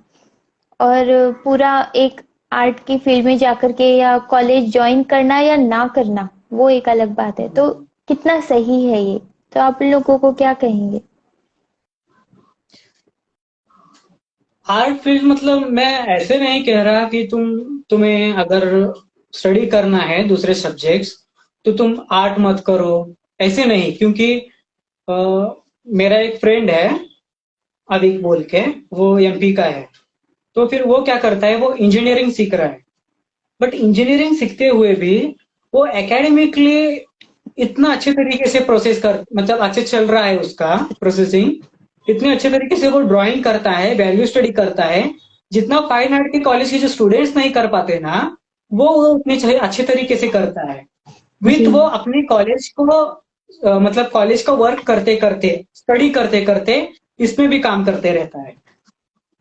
और पूरा एक आर्ट की फील्ड में जाकर के या कॉलेज ज्वाइन करना या ना करना वो एक अलग बात है। तो कितना सही है ये, तो आप लोगों को क्या कहेंगे? आर्ट फील्ड मतलब मैं ऐसे नहीं कह रहा कि तुम्हें अगर स्टडी करना है दूसरे सब्जेक्ट्स, तो तुम आर्ट मत करो, ऐसे नहीं। क्योंकि अ, मेरा एक फ्रेंड है अविक बोल के, वो एमपी का है। तो फिर वो क्या करता है, वो इंजीनियरिंग सीख रहा है। बट इंजीनियरिंग सीखते हुए भी वो एकेडमिकली इतना अच्छे तरीके से प्रोसेस कर मतलब अच्छे चल रहा है उसका प्रोसेसिंग, इतने अच्छे तरीके से वो ड्राइंग करता है, वैल्यू स्टडी करता है, जितना फाइन आर्ट के कॉलेज के जो स्टूडेंट्स नहीं कर पाते ना, वो उतने अच्छे तरीके से करता है। विथ जी वो अपने कॉलेज को मतलब कॉलेज का वर्क करते करते, स्टडी करते करते, इसमें भी काम करते रहता है।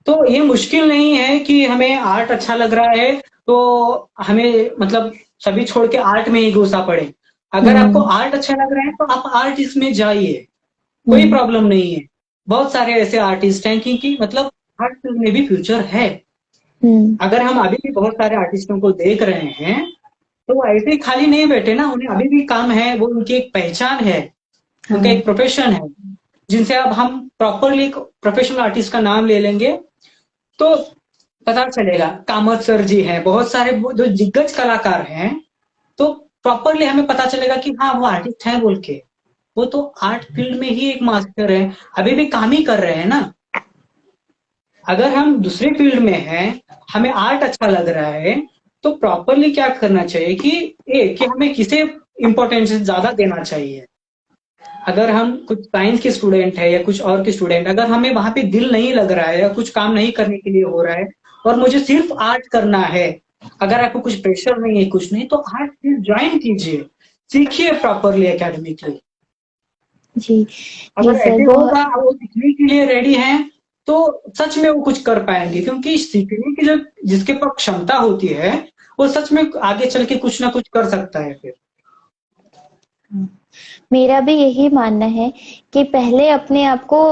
तो ये मुश्किल नहीं है कि हमें आर्ट अच्छा लग रहा है तो हमें मतलब सभी छोड़ के आर्ट में ही घुसा पड़े। अगर आपको हम्म आर्ट अच्छा लग रहा है तो आप आर्ट इसमें जाइए, कोई हम्म प्रॉब्लम नहीं है। बहुत सारे ऐसे आर्टिस्ट हैं कि मतलब आर्ट फील्ड में भी फ्यूचर है। हम्म अगर हम अभी भी बहुत सारे आर्टिस्टों को देख रहे हैं, तो वो ऐसे ही खाली नहीं बैठे ना, उन्हें अभी भी काम है, वो उनकी एक पहचान है, उनका हाँ एक प्रोफेशन है, जिनसे अब हम प्रॉपरली प्रोफेशनल आर्टिस्ट का नाम ले लेंगे तो पता चलेगा। कामत सर जी हैं, बहुत सारे जो दिग्गज कलाकार हैं, प्रॉपरली हमें पता चलेगा कि हाँ वो आर्टिस्ट है बोल के। वो तो आर्ट फील्ड में ही एक मास्टर है, अभी भी काम ही कर रहे हैं ना। अगर हम दूसरे फील्ड में हैं, हमें आर्ट अच्छा लग रहा है, तो प्रॉपरली क्या करना चाहिए कि हमें किसे इंपॉर्टेंस ज्यादा देना चाहिए। अगर हम कुछ साइंस के स्टूडेंट है या कुछ और के स्टूडेंट, अगर हमें वहां पे दिल नहीं लग रहा है या कुछ काम नहीं करने के लिए हो रहा है और मुझे सिर्फ आर्ट करना है, अगर आपको कुछ प्रेशर नहीं है, कुछ नहीं, तो आर्ट फील्ड ज्वाइन कीजिए, सीखिए प्रॉपरली एकेडमिकली। जी जी अगर सर, ऐसे बहुत होगा, वो सीखने के लिए रेडी हैं, तो सच में वो कुछ कर पाएंगे। क्योंकि सीखने की जो जिसके पास क्षमता होती है, वो सच में आगे चल के कुछ ना कुछ कर सकता है फिर। मेरा भी यही मानना है कि पहले अपने आप को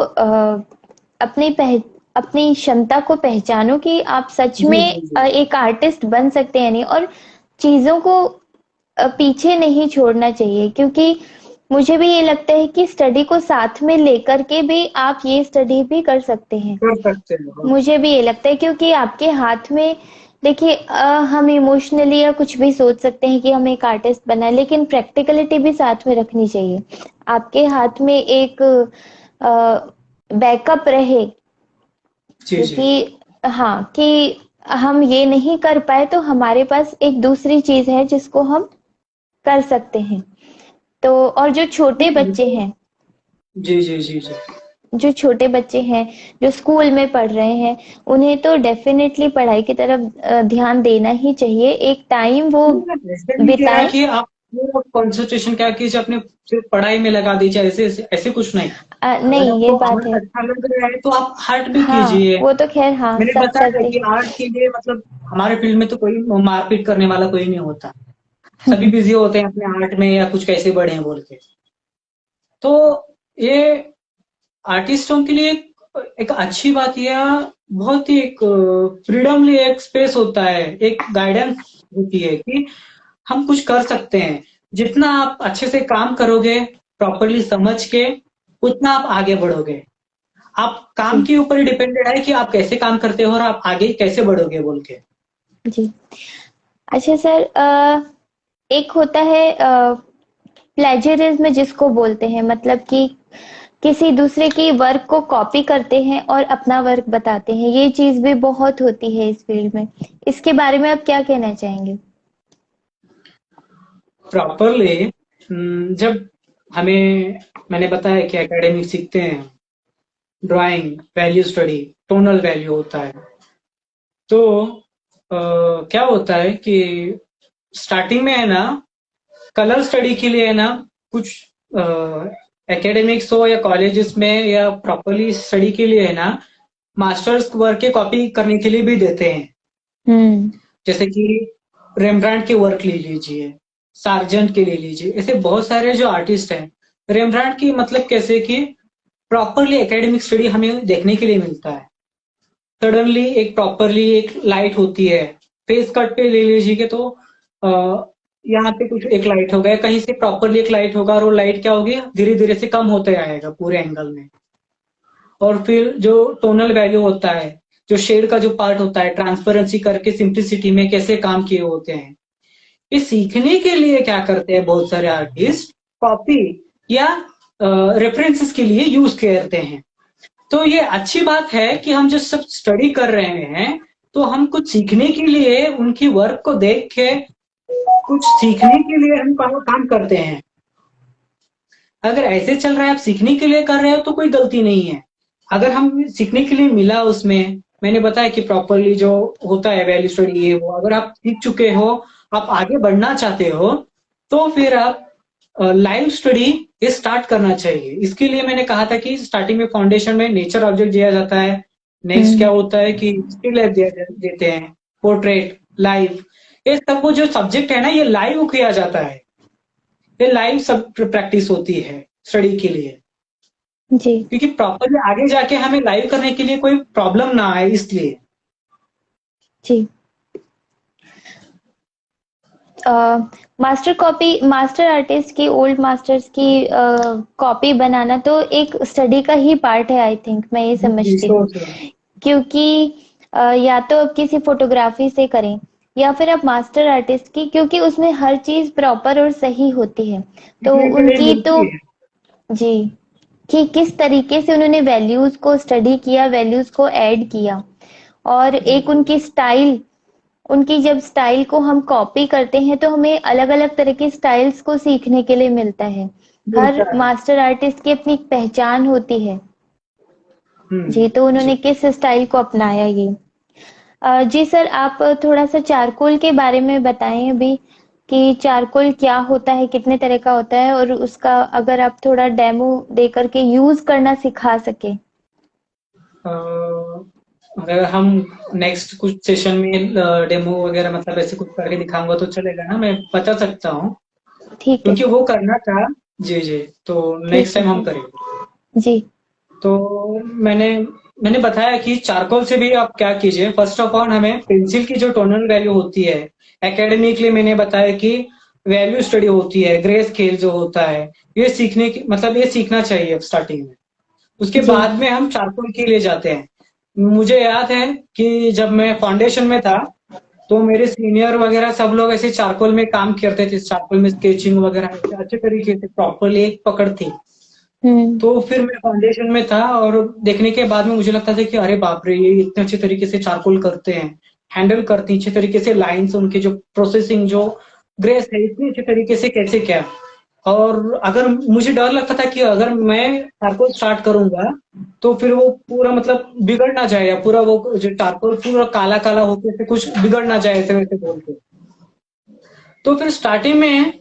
अपनी क्षमता को पहचानो कि आप सच जी में जी जी। एक आर्टिस्ट बन सकते हैं नहीं, और चीजों को पीछे नहीं छोड़ना चाहिए, क्योंकि मुझे भी ये लगता है कि स्टडी को साथ में लेकर के भी आप ये स्टडी भी कर सकते हैं। कर सकते हो। मुझे भी ये लगता है, क्योंकि आपके हाथ में देखिए, हम इमोशनली या कुछ भी सोच सकते हैं कि हम एक आर्टिस्ट बना है, लेकिन प्रैक्टिकलिटी भी साथ में रखनी चाहिए। आपके हाथ में एक बैकअप रहे, जी जी। क्योंकि हाँ, कि हम ये नहीं कर पाए तो हमारे पास एक दूसरी चीज है जिसको हम कर सकते हैं। तो और जो छोटे बच्चे हैं, जी जी जी जी। जो छोटे बच्चे हैं, जो स्कूल में पढ़ रहे हैं, उन्हें तो डेफिनेटली पढ़ाई की तरफ ध्यान देना ही चाहिए। एक टाइम वो ऐसे नहीं कह रहा बिताएं। कि आप कंसंट्रेशन क्या कीजिए अपने सिर्फ पढ़ाई में लगा दीजिए, ऐसे ऐसे कुछ नहीं। अगर नहीं, ये आपको बात आर्ट है। अच्छा लग रहा है तो आप आर्ट भी हाँ, कीजिए। वो तो खैर हाँ, मैंने सब बताया करते कि हैं। आर्ट के लिए मतलब हमारे फील्ड में तो कोई मारपीट करने वाला कोई नहीं होता। सभी बिजी होते हैं अपने आर्ट में या कुछ कैसे बढ़े हैं बोल के। तो ये आर्टिस्टों के लिए एक अच्छी बात, या बहुत ही एक फ्रीडमली एक स्पेस होता है, एक गाइडेंस होती है कि हम कुछ कर सकते हैं। जितना आप अच्छे से काम करोगे, प्रॉपरली समझ के, उतना आप आगे बढ़ोगे। आप काम जी के ऊपर ही डिपेंडेड है कि आप कैसे काम करते हो और आप आगे कैसे बढ़ोगे बोल के। जी। अच्छा सर, एक होता है प्लेजरिज्म जिसको बोलते हैं, मतलब कि किसी दूसरे की वर्क को कॉपी करते हैं और अपना वर्क बताते हैं। ये चीज भी बहुत होती है इस फील्ड में। इसके बारे में आप क्या कहना चाहेंगे? प्रॉपरली जब हमें, मैंने बताया कि एकेडमिक सीखते हैं, drawing, value study, tonal value होता है। तो क्या होता है कि स्टार्टिंग में है ना, कलर स्टडी के लिए है ना, कुछ एकेडमिक्स हो या कॉलेजेस में या प्रॉपरली स्टडी के लिए है ना, मास्टर्स वर्क के कॉपी करने के लिए भी देते हैं। हम्म। जैसे कि रेम्ब्रांड के वर्क ले लीजिए, सार्जेंट के ले लीजिए, ऐसे बहुत सारे जो आर्टिस्ट हैं। रेम्ब्रांड की मतलब कैसे कि प्रॉपरली एकेडमिक स्टडी हमें देखने के लिए मिलता है। सडनली एक प्रॉपरली एक लाइट होती है, फेस कट पे ले लीजिए तो यहाँ पे कुछ एक लाइट होगा, कहीं से प्रॉपरली एक लाइट होगा, और वो लाइट क्या होगी, धीरे धीरे से कम होते आएगा पूरे एंगल में। और फिर जो टोनल वैल्यू होता है, जो शेड का जो पार्ट होता है, ट्रांसपेरेंसी करके सिंप्लिसिटी में कैसे काम किए होते हैं, ये सीखने के लिए क्या करते हैं बहुत सारे आर्टिस्ट, कॉपी या रेफरेंसेस के लिए यूज करते हैं। तो ये अच्छी बात है कि हम जो सब स्टडी कर रहे हैं, तो हम कुछ सीखने के लिए उनकी वर्क को देख के कुछ सीखने के लिए हम काम करते हैं। अगर ऐसे चल रहा है, आप सीखने के लिए कर रहे हो तो कोई गलती नहीं है। अगर हम सीखने के लिए मिला उसमें, मैंने बताया कि प्रॉपरली जो होता है वैल्यू स्टडी, ये वो अगर आप सीख चुके हो, आप आगे बढ़ना चाहते हो, तो फिर आप लाइव स्टडी ये स्टार्ट करना चाहिए। इसके लिए मैंने कहा था कि स्टार्टिंग में फाउंडेशन में नेचर ऑब्जेक्ट दिया जाता है। नेक्स्ट क्या हम्म। होता है कि स्टिल देते हैं, पोर्ट्रेट, लाइव, ये सब वो जो सब्जेक्ट है ना, ये लाइव किया जाता है। ये लाइव सब प्रैक्टिस होती है स्टडी के लिए, जी क्योंकि प्रॉपरली आगे जाके हमें लाइव करने के लिए कोई प्रॉब्लम ना आए, इसलिए। जी। मास्टर आर्टिस्ट की, ओल्ड मास्टर्स की कॉपी बनाना तो एक स्टडी का ही पार्ट है, आई थिंक, मैं ये जी, समझती हूँ। सोच रहा हूँ। क्योंकि या तो आप किसी फोटोग्राफी से करें, या फिर आप मास्टर आर्टिस्ट की, क्योंकि उसमें हर चीज प्रॉपर और सही होती है। तो सीखने के लिए उनकी तो मिलती है। जी, कि किस तरीके से उन्होंने वैल्यूज को स्टडी किया, वैल्यूज को ऐड किया, और जी एक उनकी स्टाइल, उनकी जब स्टाइल को हम कॉपी करते हैं तो हमें अलग अलग तरह के स्टाइल्स को सीखने के लिए मिलता है। हर मिलता है। मास्टर आर्टिस्ट की अपनी एक पहचान होती है। जी, तो जी। उन्होंने किस स्टाइल को अपनाया ये। जी सर, आप थोड़ा सा चारकोल के बारे में बताएं अभी, कि चारकोल क्या होता है, कितने तरह का होता है, और उसका अगर आप थोड़ा डेमो दे करके यूज करना सिखा सके। अ, अगर हम नेक्स्ट कुछ सेशन में डेमो वगैरह मतलब ऐसे कुछ करके दिखाऊंगा तो चलेगा ना, मैं बता सकता हूँ, ठीक है, क्योंकि वो करना था। जी जी, तो नेक्स्ट ठीक है टाइम हम सर। करेंगे। जी। तो मैंने मैंने बताया कि चारकोल से भी आप क्या कीजिए, फर्स्ट ऑफ ऑल हमें पेंसिल की जो टोनल वैल्यू होती है, एकेडमिकली मैंने बताया कि वैल्यू स्टडी होती है, ग्रे स्केल जो होता है, ये सीखने की मतलब ये सीखना चाहिए स्टार्टिंग में। उसके जी। बाद में हम चारकोल के लिए जाते हैं। मुझे याद है कि जब मैं फाउंडेशन में था तो मेरे सीनियर वगैरह सब लोग ऐसे चारकोल में काम करते थे, चारकोल में स्केचिंग वगैरह ऐसे अच्छे तरीके से प्रॉपरली एक पकड़ थी। हम्म। तो फिर मैं फाउंडेशन में था और देखने के बाद में मुझे लगता था कि अरे बाप रे, ये इतने अच्छे तरीके से चारकोल करते हैं, हैंडल करते हैं अच्छे तरीके से, लाइंस उनके जो प्रोसेसिंग जो ग्रेस है इतनी अच्छे तरीके से कैसे क्या। और अगर मुझे डर लगता था कि अगर मैं चारकोल स्टार्ट करूंगा तो फिर वो पूरा मतलब बिगड़ ना जाए, या पूरा वो जो चारकोल पूरा काला काला होके ऐसे कुछ बिगड़ ना जाए ऐसे वैसे बोल के। तो फिर स्टार्टिंग में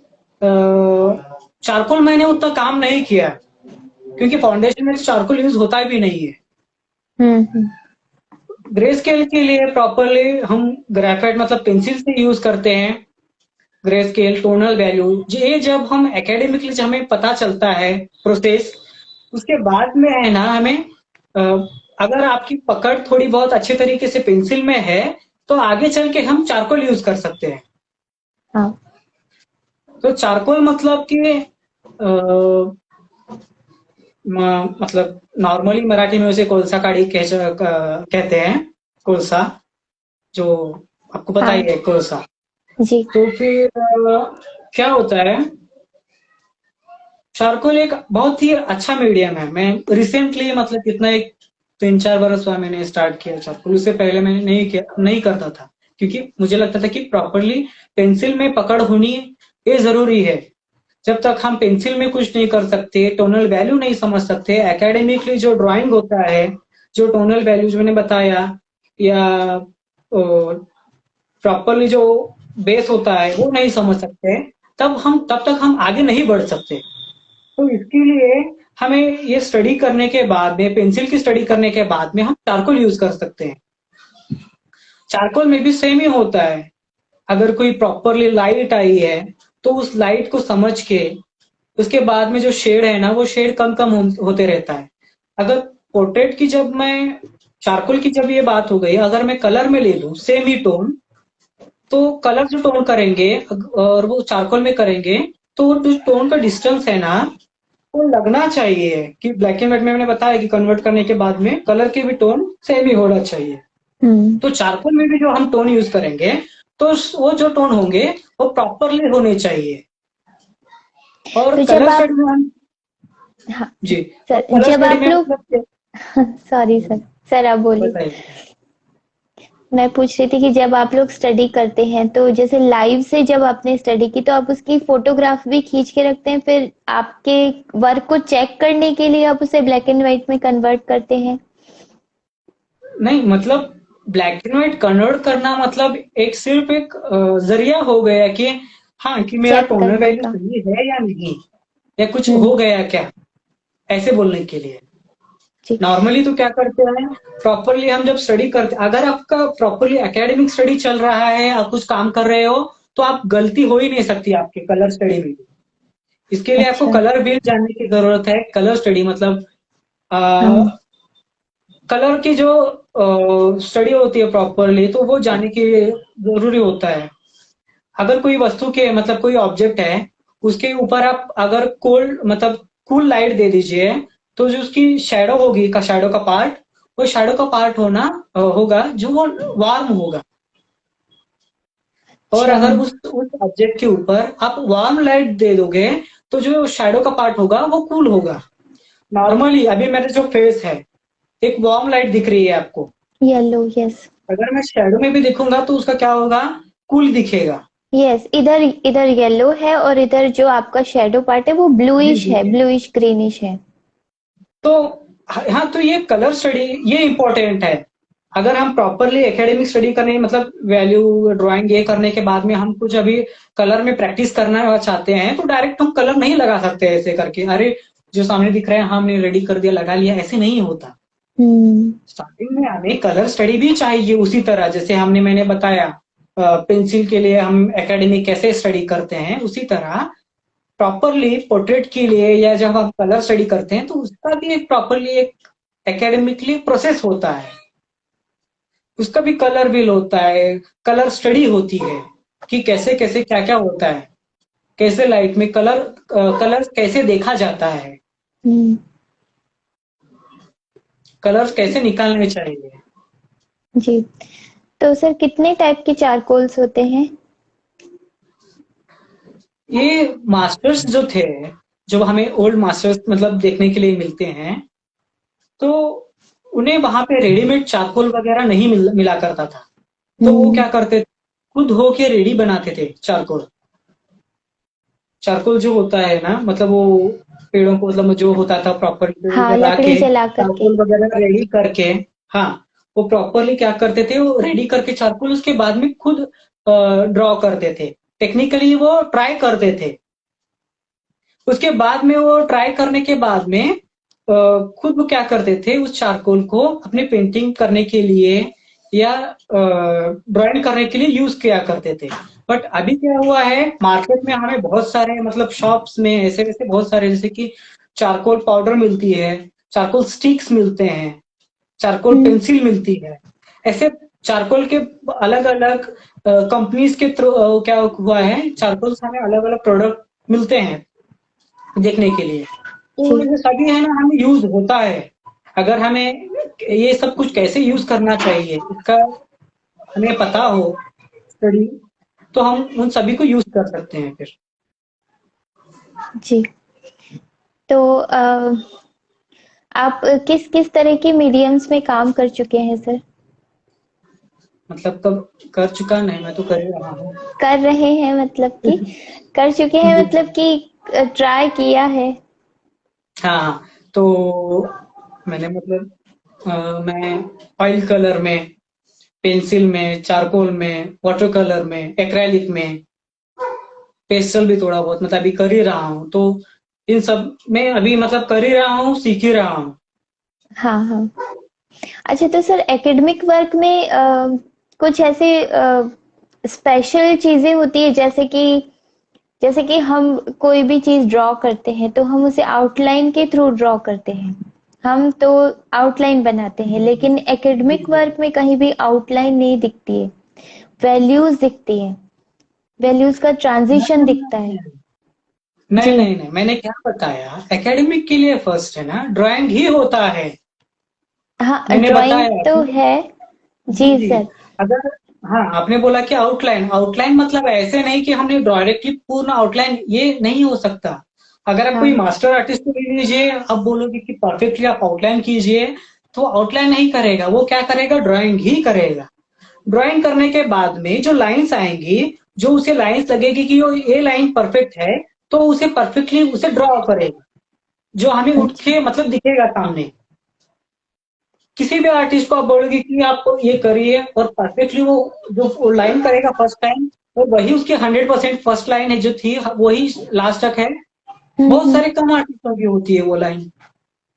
चारकोल मैंने उतना काम नहीं किया, क्योंकि फाउंडेशन में चारकोल यूज होता भी नहीं है। हम्म। ग्रे स्केल के लिए प्रॉपरली हम ग्रेफाइट मतलब पेंसिल से यूज करते हैं। ग्रे स्केल टोनल वैल्यू ये जब हम एकेडमिकली जब हमें पता चलता है प्रोसेस, उसके बाद में है ना हमें अ, अगर आपकी पकड़ थोड़ी बहुत अच्छे तरीके से पेंसिल में है तो आगे चल के हम चारकोल यूज कर सकते हैं। हाँ। तो चारकोल मतलब कि मतलब नॉर्मली मराठी में उसे कोलसा काड़ी कहते हैं, कोलसा, जो आपको पता ही हाँ। है कोलसा। जी। तो फिर क्या होता है, चारकोल एक बहुत ही अच्छा मीडियम है। मैं रिसेंटली मतलब कितना एक 3-4 बरस हुआ मैंने स्टार्ट किया चारकोल, उससे पहले मैंने नहीं करता था, क्योंकि मुझे लगता था कि प्रॉपरली पेंसिल में पकड़ होनी ये जरूरी है। जब तक हम पेंसिल में कुछ नहीं कर सकते, टोनल वैल्यू नहीं समझ सकते, एकेडमिकली जो ड्राइंग होता है, जो टोनल वैल्यूज मैंने बताया, या प्रॉपरली जो बेस होता है वो नहीं समझ सकते, तब तक हम आगे नहीं बढ़ सकते। तो इसके लिए हमें ये स्टडी करने के बाद में, पेंसिल की स्टडी करने के बाद में हम चारकोल यूज कर सकते हैं। चारकोल में भी सेम ही होता है। अगर कोई प्रॉपरली लाइट आई है तो उस लाइट को समझ के उसके बाद में जो शेड है ना वो शेड कम कम होते रहता है। अगर पोर्ट्रेट की जब मैं चारकोल की जब ये बात हो गई, अगर मैं कलर में ले लूं सेम ही टोन, तो कलर जो टोन करेंगे और वो चारकोल में करेंगे तो वो जो टोन का डिस्टेंस है ना वो लगना चाहिए। कि ब्लैक एंड व्हाइट में मैंने बताया कि कन्वर्ट करने के बाद में कलर के भी टोन सेम ही होना चाहिए। हम्म। तो चारकोल में भी जो हम टोन यूज करेंगे तो वो जो टोन होंगे वो प्रॉपरली होने चाहिए। और तो जब कलर आप, स्टडी में हम, हाँ जी, और सर, कलर जब स्टडी आप में लोग मतलब सॉरी सर, सर आप बोलिए। बताइए। मैं पूछ रही थी कि जब आप लोग स्टडी करते हैं तो जैसे लाइव से जब आपने स्टडी की तो आप उसकी फोटोग्राफ भी खींच के रखते हैं, फिर आपके वर्क को चेक करने के लिए आप उसे ब्लैक एंड व्हाइट में कन्वर्ट करते हैं। नहीं मतलब ब्लैक एंड व्हाइट कन्वर्ट करना मतलब एक सिर्फ एक जरिया हो गया कि हाँ कि मेरा चेक टोनल करने वैल्यू का। सही है या नहीं, या कुछ हम्म। हो गया क्या, ऐसे बोलने के लिए। जी। नॉर्मली तो क्या करते हैं, प्रॉपरली हम जब स्टडी करते, अगर आपका प्रॉपरली एकेडमिक स्टडी चल रहा है, आप कुछ काम कर रहे हो, तो आप गलती हो ही नहीं सकती आपके कलर स्टडी में भी। इसके लिए आपको अच्छा। कलर भी जानने की जरूरत है। कलर स्टडी मतलब हाँ। कलर की जो स्टडी होती है प्रॉपरली, तो वो जानने के लिए जरूरी होता है। अगर कोई वस्तु के मतलब कोई ऑब्जेक्ट है, उसके ऊपर आप अगर कोल्ड मतलब कूल लाइट दे दीजिए, तो जो उसकी शैडो होगी का शैडो का पार्ट, वो शैडो का पार्ट होगा जो वो वार्म होगा। और अच्छा। अगर उस ऑब्जेक्ट के ऊपर आप वार्म लाइट दे दोगे तो जो शैडो का पार्ट होगा वो कूल होगा। नॉर्मली अभी मेरे जो फेस है, एक वार्म लाइट दिख रही है आपको, येलो, यस। अगर मैं शैडो में भी दिखूंगा तो उसका क्या होगा, कूल दिखेगा। यस, इधर इधर येलो है और इधर जो आपका शेडो पार्ट है वो जी ब्लूइश जी है, जी। ब्लूइश ग्रीनिश है। तो हाँ, तो ये कलर स्टडी ये इम्पोर्टेंट है। अगर हम प्रॉपरली एकेडमिक स्टडी करने मतलब वैल्यू ड्राइंग ये करने के बाद में हम कुछ अभी कलर में प्रैक्टिस करना चाहते हैं तो डायरेक्ट हम कलर नहीं लगा सकते ऐसे करके, अरे जो सामने दिख रहा है हमने रेडी कर दिया लगा लिया, ऐसे नहीं होता। हम्म। स्टार्टिंग में हमें कलर स्टडी भी चाहिए उसी तरह जैसे मैंने बताया पेंसिल के लिए हम एकेडमिक कैसे स्टडी करते हैं, उसी तरह प्रॉपरली पोर्ट्रेट के लिए या जब हम कलर स्टडी करते हैं तो उसका भी एक प्रॉपरली एक एकेडमिकली प्रोसेस होता है, उसका भी कलर व्हील होता है, कलर स्टडी होती है कि कैसे कैसे क्या क्या होता है, कैसे लाइट में कलर कैसे देखा जाता है, हम्म। कलर्स कैसे निकालने चाहिए। जी। तो सर कितने टाइप के चारकोल्स होते हैं? ये मास्टर्स जो थे, जो हमें ओल्ड मास्टर्स मतलब देखने के लिए मिलते हैं, तो उन्हें वहां पे रेडीमेड चारकोल वगैरह नहीं मिला करता था। तो वो क्या करते थे, खुद होके रेडी बनाते थे चारकोल। चारकोल जो होता है ना, मतलब वो पेड़ों को मतलब जो होता था प्रॉपर हाँ, जला लकड़ी के जला करके। चारकोल वगैरह रेडी करके, हाँ, वो प्रॉपरली क्या करते थे, वो रेडी करके चारकोल उसके बाद में खुद ड्रॉ करते थे, टेक्निकली वो ट्राई करते थे। उसके बाद में वो ट्राई करने के बाद में खुद वो क्या करते थे, उस चारकोल को अपनी पेंटिंग करने के लिए या ड्राइंग करने के लिए यूज किया करते थे। बट अभी क्या हुआ है, मार्केट में हमें बहुत सारे मतलब शॉप्स में ऐसे वैसे बहुत सारे जैसे कि चारकोल पाउडर मिलती है, चारकोल स्टिक्स मिलते हैं, चारकोल हम्म। पेंसिल मिलती है, ऐसे चारकोल के अलग अलग कंपनीज के थ्रू क्या हुआ है, चारकोल हमें अलग अलग प्रोडक्ट मिलते हैं देखने के लिए। जी। तो ये सभी है ना हमें यूज होता है। अगर हमें ये सब कुछ कैसे यूज करना चाहिए इसका हमें पता हो स्टडी, तो हम उन सभी को यूज कर सकते हैं फिर। जी। तो आप किस किस तरह के मीडियम्स में काम कर चुके हैं सर? मतलब कब कर चुका नहीं, मैं तो कर ही रहा हूँ। कर रहे हैं मतलब कि कर चुके हैं जी। मतलब कि ट्राई किया है? हाँ, तो मैंने मतलब मैं ऑयल कलर में, पेंसिल में, चारकोल में, वाटर कलर में, एक्रेलिक में, पेस्टल भी थोड़ा बहुत मतलब अभी कर ही रहा हूँ। तो इन सब में अभी मतलब कर ही रहा हूँ, सीख ही रहा हूँ। हाँ, हाँ। अच्छा, तो सर एकेडमिक वर्क में कुछ ऐसे स्पेशल चीजें होती है, जैसे कि हम कोई भी चीज ड्रॉ करते हैं तो हम उसे आउटलाइन के थ्रू ड्रॉ करते हैं, हम तो आउटलाइन बनाते हैं, लेकिन जी एकेडमिक जी। वर्क में कहीं भी आउटलाइन नहीं दिखती है, वैल्यूज दिखती है, वैल्यूज का ट्रांजिशन दिखता है। नहीं जी। नहीं नहीं, मैंने क्या बताया, एकेडमिक के लिए फर्स्ट है ना ड्राइंग ही होता है। हाँ, मैंने ड्राइंग बताया तो कि है। जी जी जी। सर। अगर हाँ, आपने बोला कि आउटलाइन, आउटलाइन मतलब ऐसे नहीं कि हमने डायरेक्टली पूर्ण आउटलाइन, ये नहीं हो सकता। अगर आप कोई हाँ। मास्टर आर्टिस्ट को ले लीजिए, आप बोलोगे कि परफेक्टली आप आउटलाइन कीजिए, तो आउटलाइन नहीं करेगा, वो क्या करेगा, ड्राइंग ही करेगा। ड्राइंग करने के बाद में जो लाइंस आएंगी, जो उसे लाइंस लगेगी कि ये लाइन परफेक्ट है, तो उसे परफेक्टली उसे ड्रॉ करेगा, जो हमें उठ अच्छा। के मतलब दिखेगा सामने। किसी भी आर्टिस्ट को आप बोलोगे कि आप ये करिए और परफेक्टली वो जो लाइन करेगा फर्स्ट टाइम, और वही उसकी 100% फर्स्ट लाइन है जो थी वही लास्ट तक है। बहुत हम्म। सारे कम आर्टिस्टों की होती है वो लाइन।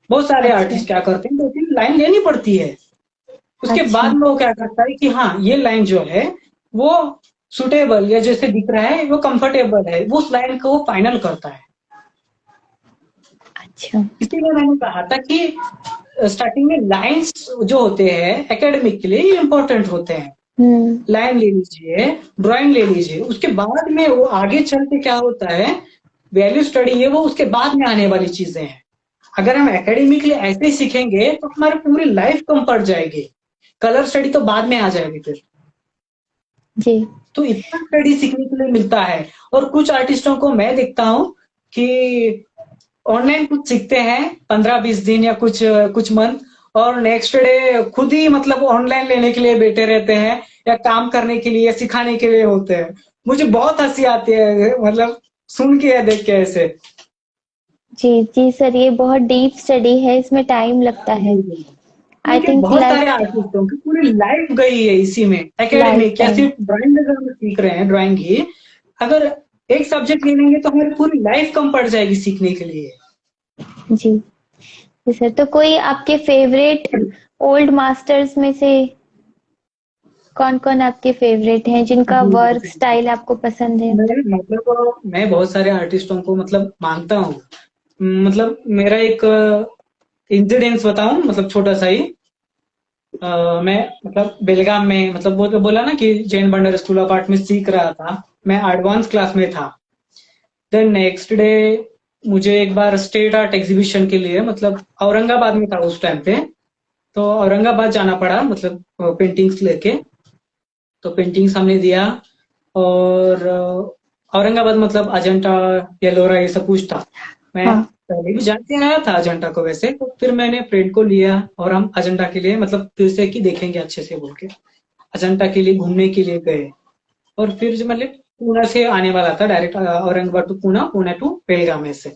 बहुत सारे अच्छा। आर्टिस्ट क्या करते हैं, 2-3 लाइन लेनी पड़ती है। उसके अच्छा। बाद में वो क्या करता है कि हाँ ये लाइन जो है वो सुटेबल या जैसे दिख रहा है वो कंफर्टेबल है, वो उस लाइन को वो फाइनल करता है। अच्छा। इसीलिए मैंने कहा था कि स्टार्टिंग में लाइंस जो होते हैं एकेडमिक के लिए इम्पोर्टेंट होते हैं। हम्म। लाइन ले लीजिए, ड्राइंग ले लीजिए, उसके बाद में वो आगे चल के क्या होता है, वैल्यू स्टडी है वो उसके बाद में आने वाली चीजें हैं। अगर हम एकेडमिकली ऐसे ही सीखेंगे तो हमारी पूरी लाइफ कम पड़ जाएगी, कलर स्टडी तो बाद में आ जाएगी फिर। जी। तो इतना स्टडी सीखने के लिए मिलता है। और कुछ आर्टिस्टों को मैं देखता हूँ कि ऑनलाइन कुछ सीखते हैं 15-20 दिन या कुछ कुछ मंथ, और नेक्स्ट डे खुद ही मतलब ऑनलाइन लेने के लिए बैठे रहते हैं या काम करने के लिए सिखाने के लिए होते हैं। मुझे बहुत हंसी आती है मतलब सुन के या देख के ऐसे। जी जी सर, ये बहुत डीप स्टडी है, इसमें टाइम लगता है। आई क्योंकि थिंक बहुत सारे लाइफ आर्टिस्टों की पूरी लाइफ गई है इसी में, लाइफ एकेडमिक या टाइम। सिर्फ ड्राइंग अगर हम सीख रहे हैं ड्राइंग ही, अगर एक सब्जेक्ट ले लेंगे तो हमारी पूरी लाइफ कम पड़ जाएगी सीखने के लिए। जी जी सर, तो कोई आपके फेवरेट ओल्ड मास्टर्स में से कौन कौन आपके फेवरेट हैं, जिनका वर्क स्टाइल आपको पसंद है? मैं बहुत सारे आर्टिस्टों को मतलब मानता हूँ। मतलब मेरा एक इंसिडेंस बताऊं, मतलब छोटा सा ही। मैं मतलब बेलगाम में, मतलब वो तो बोला ना कि जैन बंडर स्कूल ऑफ आर्ट में सीख रहा था, मैं एडवांस क्लास में था। देन नेक्स्ट डे मुझे एक बार स्टेट आर्ट एग्जीबिशन के लिए, मतलब औरंगाबाद में था उस टाइम पे, तो औरंगाबाद जाना पड़ा मतलब पेंटिंग्स लेके। तो पेंटिंग्स हमने दिया, और औरंगाबाद मतलब अजंता एलोरा ये सब कुछ था। मैं हाँ। पहले भी जानते आया था अजंता को वैसे, तो फिर मैंने फ्रेंड को लिया और हम अजंता के लिए मतलब फिर से कि देखेंगे अच्छे से बोल के अजंता के लिए घूमने के लिए गए। और फिर जो मतलब पुणे से आने वाला था direct Aurangabad to Pune, Pune to Belgaum में से।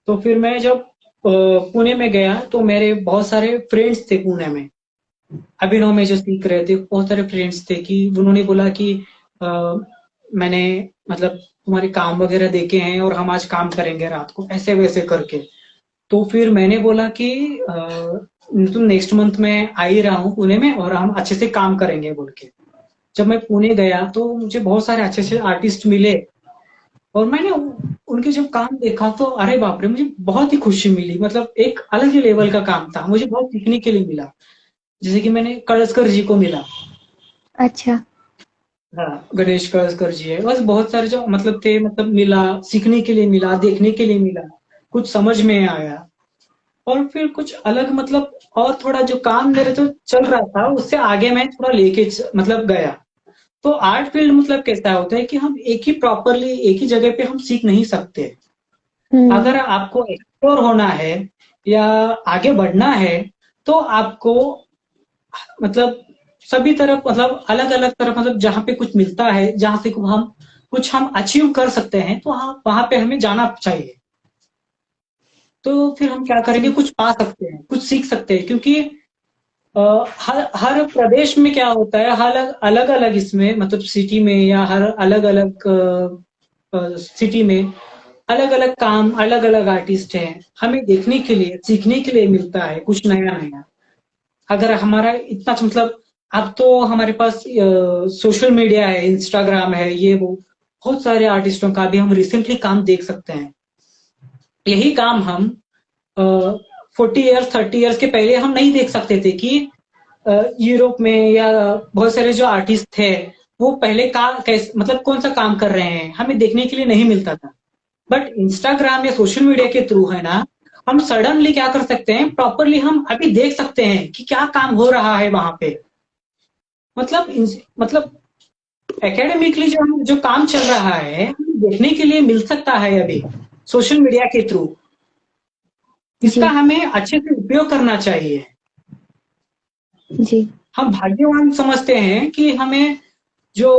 तो फिर मैं जब पुणे में गया तो मेरे बहुत सारे फ्रेंड्स थे पुणे में, अभिनव में जो सीख रहे थे। बहुत सारे फ्रेंड्स थे कि उन्होंने बोला कि अ, मैंने मतलब तुम्हारे काम वगैरह देखे हैं और हम आज काम करेंगे रात को ऐसे वैसे करके। तो फिर मैंने बोला कि तुम नेक्स्ट मंथ में आ ही रहा हूँ पुणे में और हम अच्छे से काम करेंगे बोल के। जब मैं पुणे गया तो मुझे बहुत सारे अच्छे अच्छे आर्टिस्ट मिले, और मैंने उनके जब काम देखा तो अरे बाप रे, मुझे बहुत ही खुशी मिली। मतलब एक अलग ही लेवल का काम था, मुझे बहुत सीखने के लिए मिला। जैसे कि मैंने कळसकर जी को मिला। अच्छा। हाँ, गणेश कळसकर जी है, बस बहुत सारे जो मतलब थे, मतलब मिला, सीखने के लिए मिला, देखने के लिए मिला, कुछ समझ में आया। और फिर कुछ अलग मतलब और थोड़ा जो काम मेरे जो चल रहा था उससे आगे मैं थोड़ा लेके मतलब गया। तो आर्ट फील्ड मतलब कैसा होता है कि हम एक ही प्रॉपरली एक ही जगह पे हम सीख नहीं सकते। अगर हम्म। आपको एक्सप्लोर होना है या आगे बढ़ना है तो आपको मतलब सभी तरफ मतलब अलग अलग तरफ मतलब जहाँ पे कुछ मिलता है, जहाँ से हम अचीव कर सकते हैं, तो वहां पे हमें जाना चाहिए। तो फिर हम क्या करेंगे, जी कुछ पा सकते हैं, कुछ सीख सकते हैं। क्योंकि हर हर प्रदेश में क्या होता है, हर अलग अलग इसमें मतलब सिटी में या हर अलग अलग सिटी में अलग अलग काम, अलग अलग आर्टिस्ट हैं, हमें देखने के लिए सीखने के लिए मिलता है कुछ नया नया। अगर हमारा इतना मतलब अब तो हमारे पास सोशल मीडिया है, इंस्टाग्राम है, ये वो बहुत सारे आर्टिस्टों का भी हम रिसेंटली काम देख सकते हैं। यही काम हम 40 ईयर्स 30 ईयर्स के पहले हम नहीं देख सकते थे कि यूरोप में या बहुत सारे जो आर्टिस्ट थे वो पहले का कैसे मतलब कौन सा काम कर रहे हैं, हमें देखने के लिए नहीं मिलता था। बट इंस्टाग्राम या सोशल मीडिया के थ्रू है ना, हम सडनली क्या कर सकते हैं, प्रॉपरली हम अभी देख सकते हैं कि क्या काम हो रहा है वहां पे। मतलब मतलब एकेडमिकली जो काम चल रहा है हमें देखने के लिए मिल सकता है अभी सोशल मीडिया के थ्रू। इसका जी हमें अच्छे से उपयोग करना चाहिए। जी। हम भाग्यवान समझते हैं कि हमें जो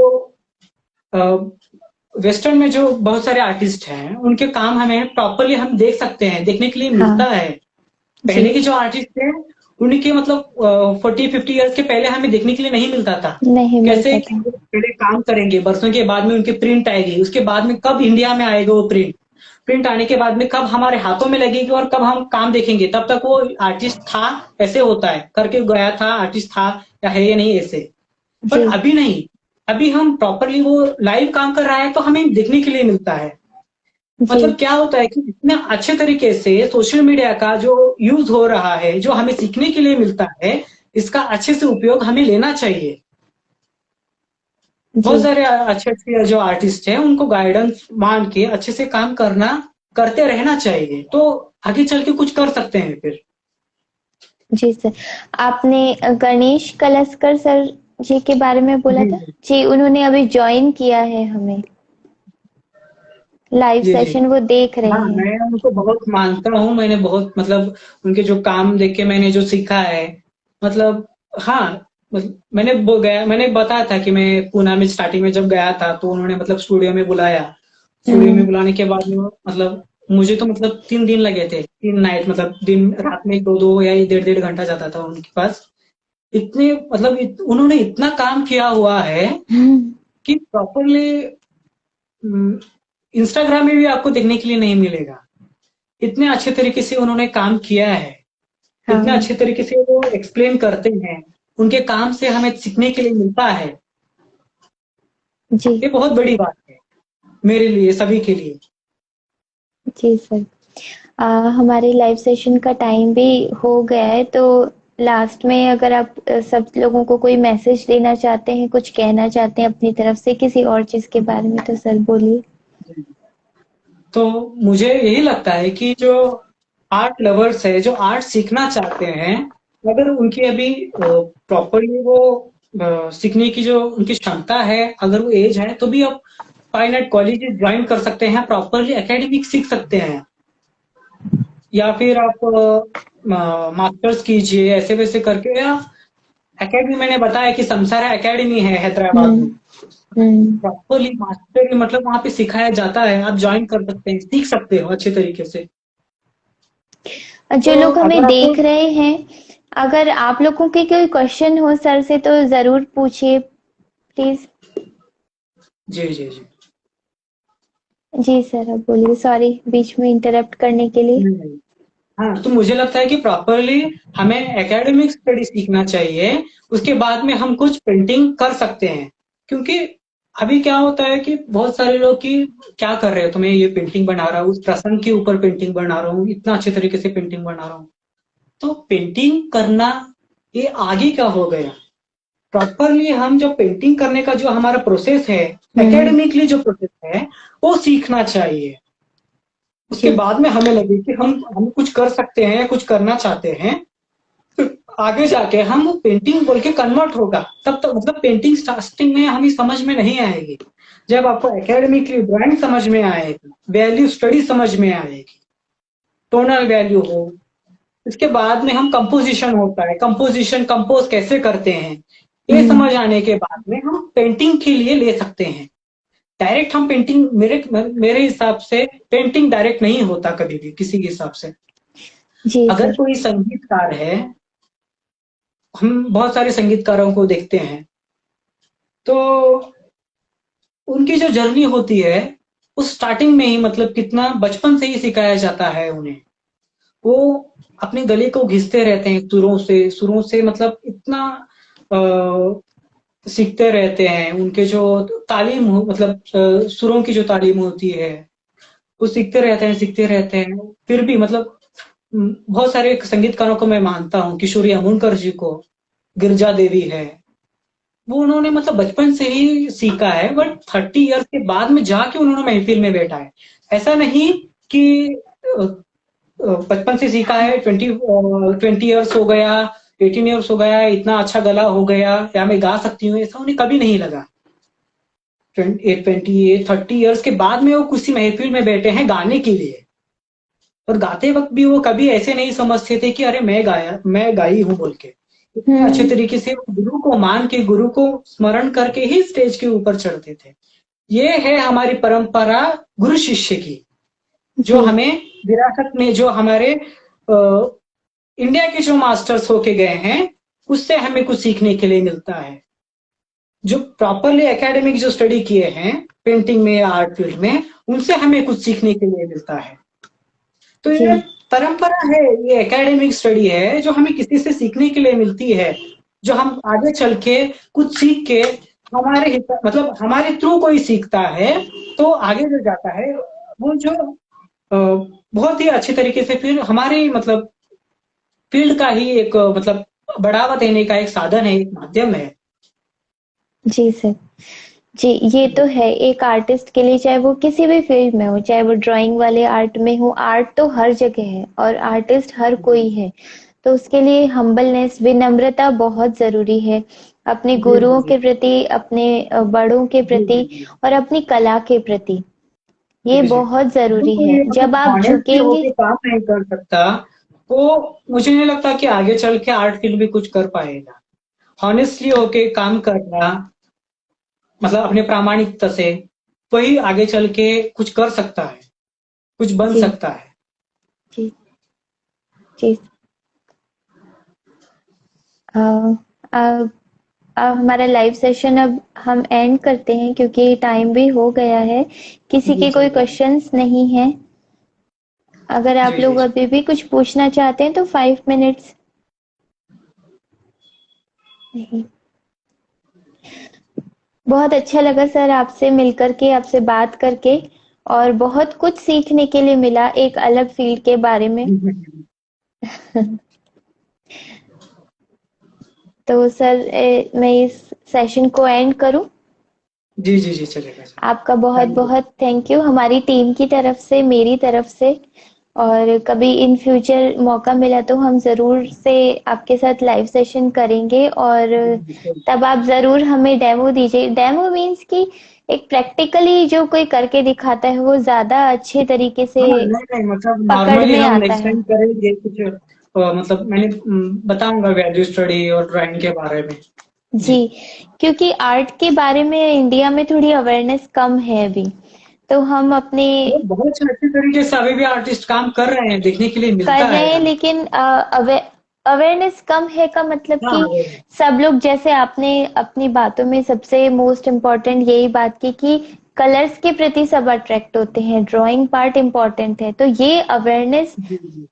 वेस्टर्न में जो बहुत सारे आर्टिस्ट हैं उनके काम हमें प्रॉपरली हम देख सकते हैं, देखने के लिए हाँ। मिलता है। जी। पहले के जो आर्टिस्ट थे उनके मतलब 40-50 ईयर्स के पहले हमें देखने के लिए नहीं मिलता था। नहीं कैसे मिलता कि था। वो पहले काम करेंगे, बरसों के बाद में उनकी प्रिंट आएगी, उसके बाद में कब इंडिया में आएगा वो प्रिंट, प्रिंट आने के बाद में कब हमारे हाथों में लगेगी और कब हम काम देखेंगे, तब तक वो आर्टिस्ट था। ऐसे होता है करके गया था, आर्टिस्ट था या है या नहीं ऐसे। जी बट अभी नहीं, अभी हम प्रॉपरली वो लाइव काम कर रहा है तो हमें देखने के लिए मिलता है। जी मतलब क्या होता है कि इतने अच्छे तरीके से सोशल मीडिया का जो यूज हो रहा है, जो हमें सीखने के लिए मिलता है, इसका अच्छे से उपयोग हमें लेना चाहिए। जी बहुत सारे अच्छे अच्छे जो आर्टिस्ट हैं उनको गाइडेंस मान के अच्छे से काम करते रहना चाहिए, तो आगे चल के कुछ कर सकते हैं फिर। जी सर, आपने गणेश कलस्कर सर जी के बारे में बोला जी था। जी जी, उन्होंने अभी ज्वाइन किया है हमें, लाइव जी जी। सेशन वो देख रहे हाँ, हैं। मैं उनको बहुत मानता हूँ। मैंने बहुत मतलब उनके जो काम देख के मैंने जो सीखा है, मतलब हाँ, मैंने बताया था कि मैं पूना में स्टार्टिंग में जब गया था तो उन्होंने मतलब स्टूडियो में बुलाया। स्टूडियो में हम्म। बुलाने के बाद में मतलब मुझे तो मतलब 3 दिन लगे थे, 3 नाइट, मतलब दिन रात में 2-2 या 1.5-1.5 घंटा जाता था उनके पास। इतने मतलब उन्होंने इतना काम किया हुआ है हम्म। कि प्रॉपरली इंस्टाग्राम में भी आपको देखने के लिए नहीं मिलेगा। इतने अच्छे तरीके से उन्होंने काम किया है, इतने हाँ। अच्छे तरीके से वो एक्सप्लेन करते हैं, उनके काम से हमें सीखने के लिए मिलता है। जी। ये बहुत बड़ी बात है मेरे लिए, सभी के लिए। जी सर। हमारे लाइव सेशन का टाइम भी हो गया है, तो लास्ट में अगर आप सब लोगों को कोई मैसेज देना चाहते हैं, कुछ कहना चाहते हैं अपनी तरफ से किसी और चीज के बारे में, तो सर बोलिए। तो मुझे यही लगता है कि जो आर्ट लवर्स है, जो आर्ट सीखना चाहते हैं, अगर उनकी अभी प्रॉपरली वो सीखने की जो उनकी क्षमता है, अगर वो एज है, तो भी आप फाइन आर्ट कॉलेज ज्वाइन कर सकते हैं, प्रॉपरली एकेडमिक सीख सकते हैं। या फिर आप मास्टर्स कीजिए ऐसे वैसे करके, या एकेडमी, मैंने बताया कि संसारा एकेडमी है हैदराबाद हम्म। में। हम्म। प्रॉपरली मास्टर मतलब वहां पे सिखाया जाता है, आप ज्वाइन कर सकते हैं, सीख सकते हो अच्छे तरीके से। और तो जो लोग हमें अगर आपको, देख रहे हैं, अगर आप लोगों के कोई क्वेश्चन हो सर से तो जरूर पूछिए प्लीज। जी जी जी, जी सर, अब बोलिए, सॉरी बीच में इंटरप्ट करने के लिए। नहीं नहीं, हाँ, तो मुझे लगता है कि प्रॉपरली हमें एकेडमिक स्टडी सीखना चाहिए। उसके बाद में हम कुछ पेंटिंग कर सकते हैं। क्योंकि अभी क्या होता है कि बहुत सारे लोग की क्या कर रहे हो, तो मैं ये पेंटिंग बना रहा हूँ, उस प्रसंग के ऊपर पेंटिंग बना रहा हूँ, इतना अच्छे तरीके से पेंटिंग बना रहा हूँ। तो पेंटिंग करना ये आगे का हो गया। प्रॉपरली हम जो पेंटिंग करने का जो हमारा प्रोसेस है, हम्म। एकेडमिकली जो प्रोसेस है, वो सीखना चाहिए। उसके जी। बाद में हमें लगे कि हम कुछ कर सकते हैं, कुछ करना चाहते हैं, तो आगे जाके हम वो पेंटिंग बोल के कन्वर्ट होगा। तब तक मतलब पेंटिंग स्टार्टिंग में हमें समझ में नहीं आएगी। जब आपको एकेडमिकली ड्राइंग समझ में आएगी, वैल्यू स्टडी समझ में आएगी, टोनल वैल्यू हो, इसके बाद में हम कंपोजिशन होता है, कंपोजिशन कंपोज कैसे करते हैं, ये हम्म। समझ आने के बाद में हम पेंटिंग के लिए ले सकते हैं। डायरेक्ट हम पेंटिंग, मेरे हिसाब से पेंटिंग डायरेक्ट नहीं होता कभी भी किसी के हिसाब से। जी अगर सर। कोई संगीतकार है, हम बहुत सारे संगीतकारों को देखते हैं, तो उनकी जो जर्नी होती है, उस स्टार्टिंग में ही मतलब कितना बचपन से ही सिखाया जाता है उन्हें। वो अपने गले को घिसते रहते हैं सुरों से मतलब इतना सीखते रहते हैं। उनके जो मतलब सुरों की जो तालीम होती है, वो सीखते रहते हैं। फिर भी मतलब बहुत सारे संगीतकारों को मैं मानता हूँ, किशोरी अमोनकर जी को, गिरजा देवी है, वो उन्होंने मतलब बचपन से ही सीखा है, बट 30 इयर्स के बाद में जाके उन्होंने महफिल में बैठा है। ऐसा नहीं कि बचपन से सीखा है, 20 इयर्स हो गया, 18 इयर्स हो गया, इतना अच्छा गला हो गया या मैं गा सकती हूँ, ऐसा उन्हें कभी नहीं लगा। 30 इयर्स के बाद में वो किसी महफिल में बैठे हैं गाने के लिए। और गाते वक्त भी वो कभी ऐसे नहीं समझते थे कि अरे मैं गाई हूँ बोल के। इतने अच्छे हम्म। तरीके से गुरु को मान के, गुरु को स्मरण करके ही स्टेज के ऊपर चढ़ते थे। ये है हमारी परंपरा गुरु शिष्य की, जो जी। हमें विरासत में, जो हमारे इंडिया के जो मास्टर्स होके गए हैं, उससे हमें कुछ सीखने के लिए मिलता है। जो प्रॉपरली एकेडमिक जो स्टडी किए हैं पेंटिंग में या आर्ट फील्ड में, उनसे हमें कुछ सीखने के लिए मिलता है। तो जी। ये परंपरा है, ये एकेडमिक स्टडी है जो हमें किसी से सीखने के लिए मिलती है, जो हम आगे चल के कुछ सीख के मतलब हमारे थ्रू कोई सीखता है, तो आगे जो जाता है वो जो बहुत ही अच्छे तरीके से फिर हमारे मतलब फील्ड का ही एक मतलब बढ़ावा देने का एक साधन है, एक माध्यम है। जी सर। जी, ये तो है एक आर्टिस्ट के लिए, चाहे वो किसी भी फील्ड में हो, चाहे वो ड्राइंग वाले आर्ट में हो, आर्ट तो हर जगह है और आर्टिस्ट हर कोई है। तो उसके लिए हम्बलनेस, विनम्रता बहुत जरूरी है। अपने जी गुरुओं जी के प्रति, अपने बड़ों के जी प्रति जी जी और अपनी कला के प्रति। ये जी जी। बहुत जो जरूरी कोई है। जब मतलब आप हॉनेस्टली झुकेंगे, होके काम नहीं कर सकता, वो मुझे नहीं लगता कि आगे चल के आर्ट फील्ड में कुछ कर पाएगा। हॉनेस्टली होके काम करना, मतलब अपने प्रामाणिकता से, वही आगे चल के कुछ कर सकता है, कुछ बन जी सकता है। जी जी। अ, अ, अब हमारा लाइव सेशन अब हम एंड करते हैं क्योंकि टाइम भी हो गया है। किसी जी के जी कोई जी क्वेश्चंस नहीं है। अगर आप जी जी लोग जी। अभी भी कुछ पूछना चाहते हैं तो 5 मिनट्स। नहीं। बहुत अच्छा लगा सर आपसे मिलकर के, आपसे बात करके, और बहुत कुछ सीखने के लिए मिला एक अलग फील्ड के बारे में। तो सर मैं इस सेशन को एंड करूं। जी जी जी, चलेगा चलेगा। आपका बहुत थैंक यू। बहुत थैंक यू हमारी टीम की तरफ से, मेरी तरफ से। और कभी इन फ्यूचर मौका मिला तो हम ज़रूर से आपके साथ लाइव सेशन करेंगे, और तब आप ज़रूर हमें डेमो दीजिए। डेमो मीन्स कि एक प्रैक्टिकली जो कोई करके दिखाता है वो ज़्यादा अच्छे तरीके से हाँ, नहीं नहीं, मतलब पकड़ नॉर्मली में हम आता नेक्स्ट है। टाइम करेंगे कुछ, मतलब मैंने बताऊंगा वैल्यू स्टडी और ड्राइंग के बारे में। जी। जी, क्योंकि आर्ट के बारे में इंडिया में थोड़ी अवेयरनेस कम है अभी, तो हम अपने वो बहुत अच्छे तरीके से अभी भी आर्टिस्ट काम कर रहे हैं, देखने के लिए कर मिलता रहे है हैं, हमें। लेकिन अवेयरनेस कम है का मतलब हाँ कि वो। सब लोग, जैसे आपने अपनी बातों में सबसे मोस्ट इम्पोर्टेंट यही बात की कि कलर्स के प्रति सब अट्रैक्ट होते हैं, ड्राइंग पार्ट इम्पोर्टेंट है। तो ये अवेयरनेस, जी जी।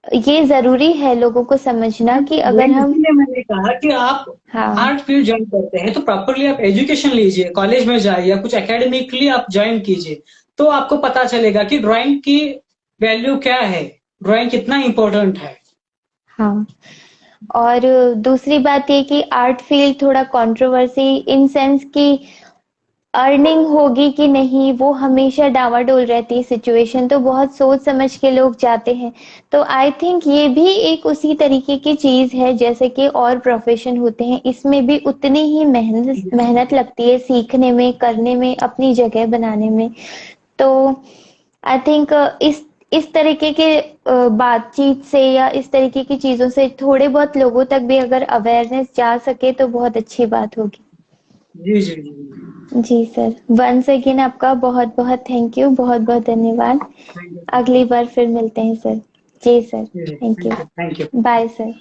ये जरूरी है लोगों को समझना कि अगर वही हम, इसीलिए मैंने कहा कि आप हाँ आर्ट फील्ड ज्वाइन करते हैं तो प्रॉपरली आप एजुकेशन लीजिए, कॉलेज में जाइए या कुछ एकेडमिकली आप ज्वाइन कीजिए, तो आपको पता चलेगा कि ड्राइंग की वैल्यू क्या है, ड्राइंग कितना इम्पोर्टेंट है। हाँ। और दूसरी बात ये कि आर्ट फील्ड थोड़ा कंट्रोवर्सी इन सेंस कि अर्निंग होगी कि नहीं, वो हमेशा डावाडोल रहती है सिचुएशन, तो बहुत सोच समझ के लोग जाते हैं। तो आई थिंक ये भी एक उसी तरीके की चीज है जैसे कि और प्रोफेशन होते हैं, इसमें भी उतनी ही मेहनत मेहनत लगती है सीखने में, करने में, अपनी जगह बनाने में। तो आई थिंक इस तरीके के बातचीत से या इस तरीके की चीजों से थोड़े बहुत लोगों तक भी अगर अवेयरनेस जा सके तो बहुत अच्छी बात होगी। जी जी जी। जी सर, वंस अगेन आपका बहुत बहुत थैंक यू, बहुत बहुत धन्यवाद। Thank you. अगली बार फिर मिलते हैं सर। जी सर, जी, thank you. Thank you. Bye sir.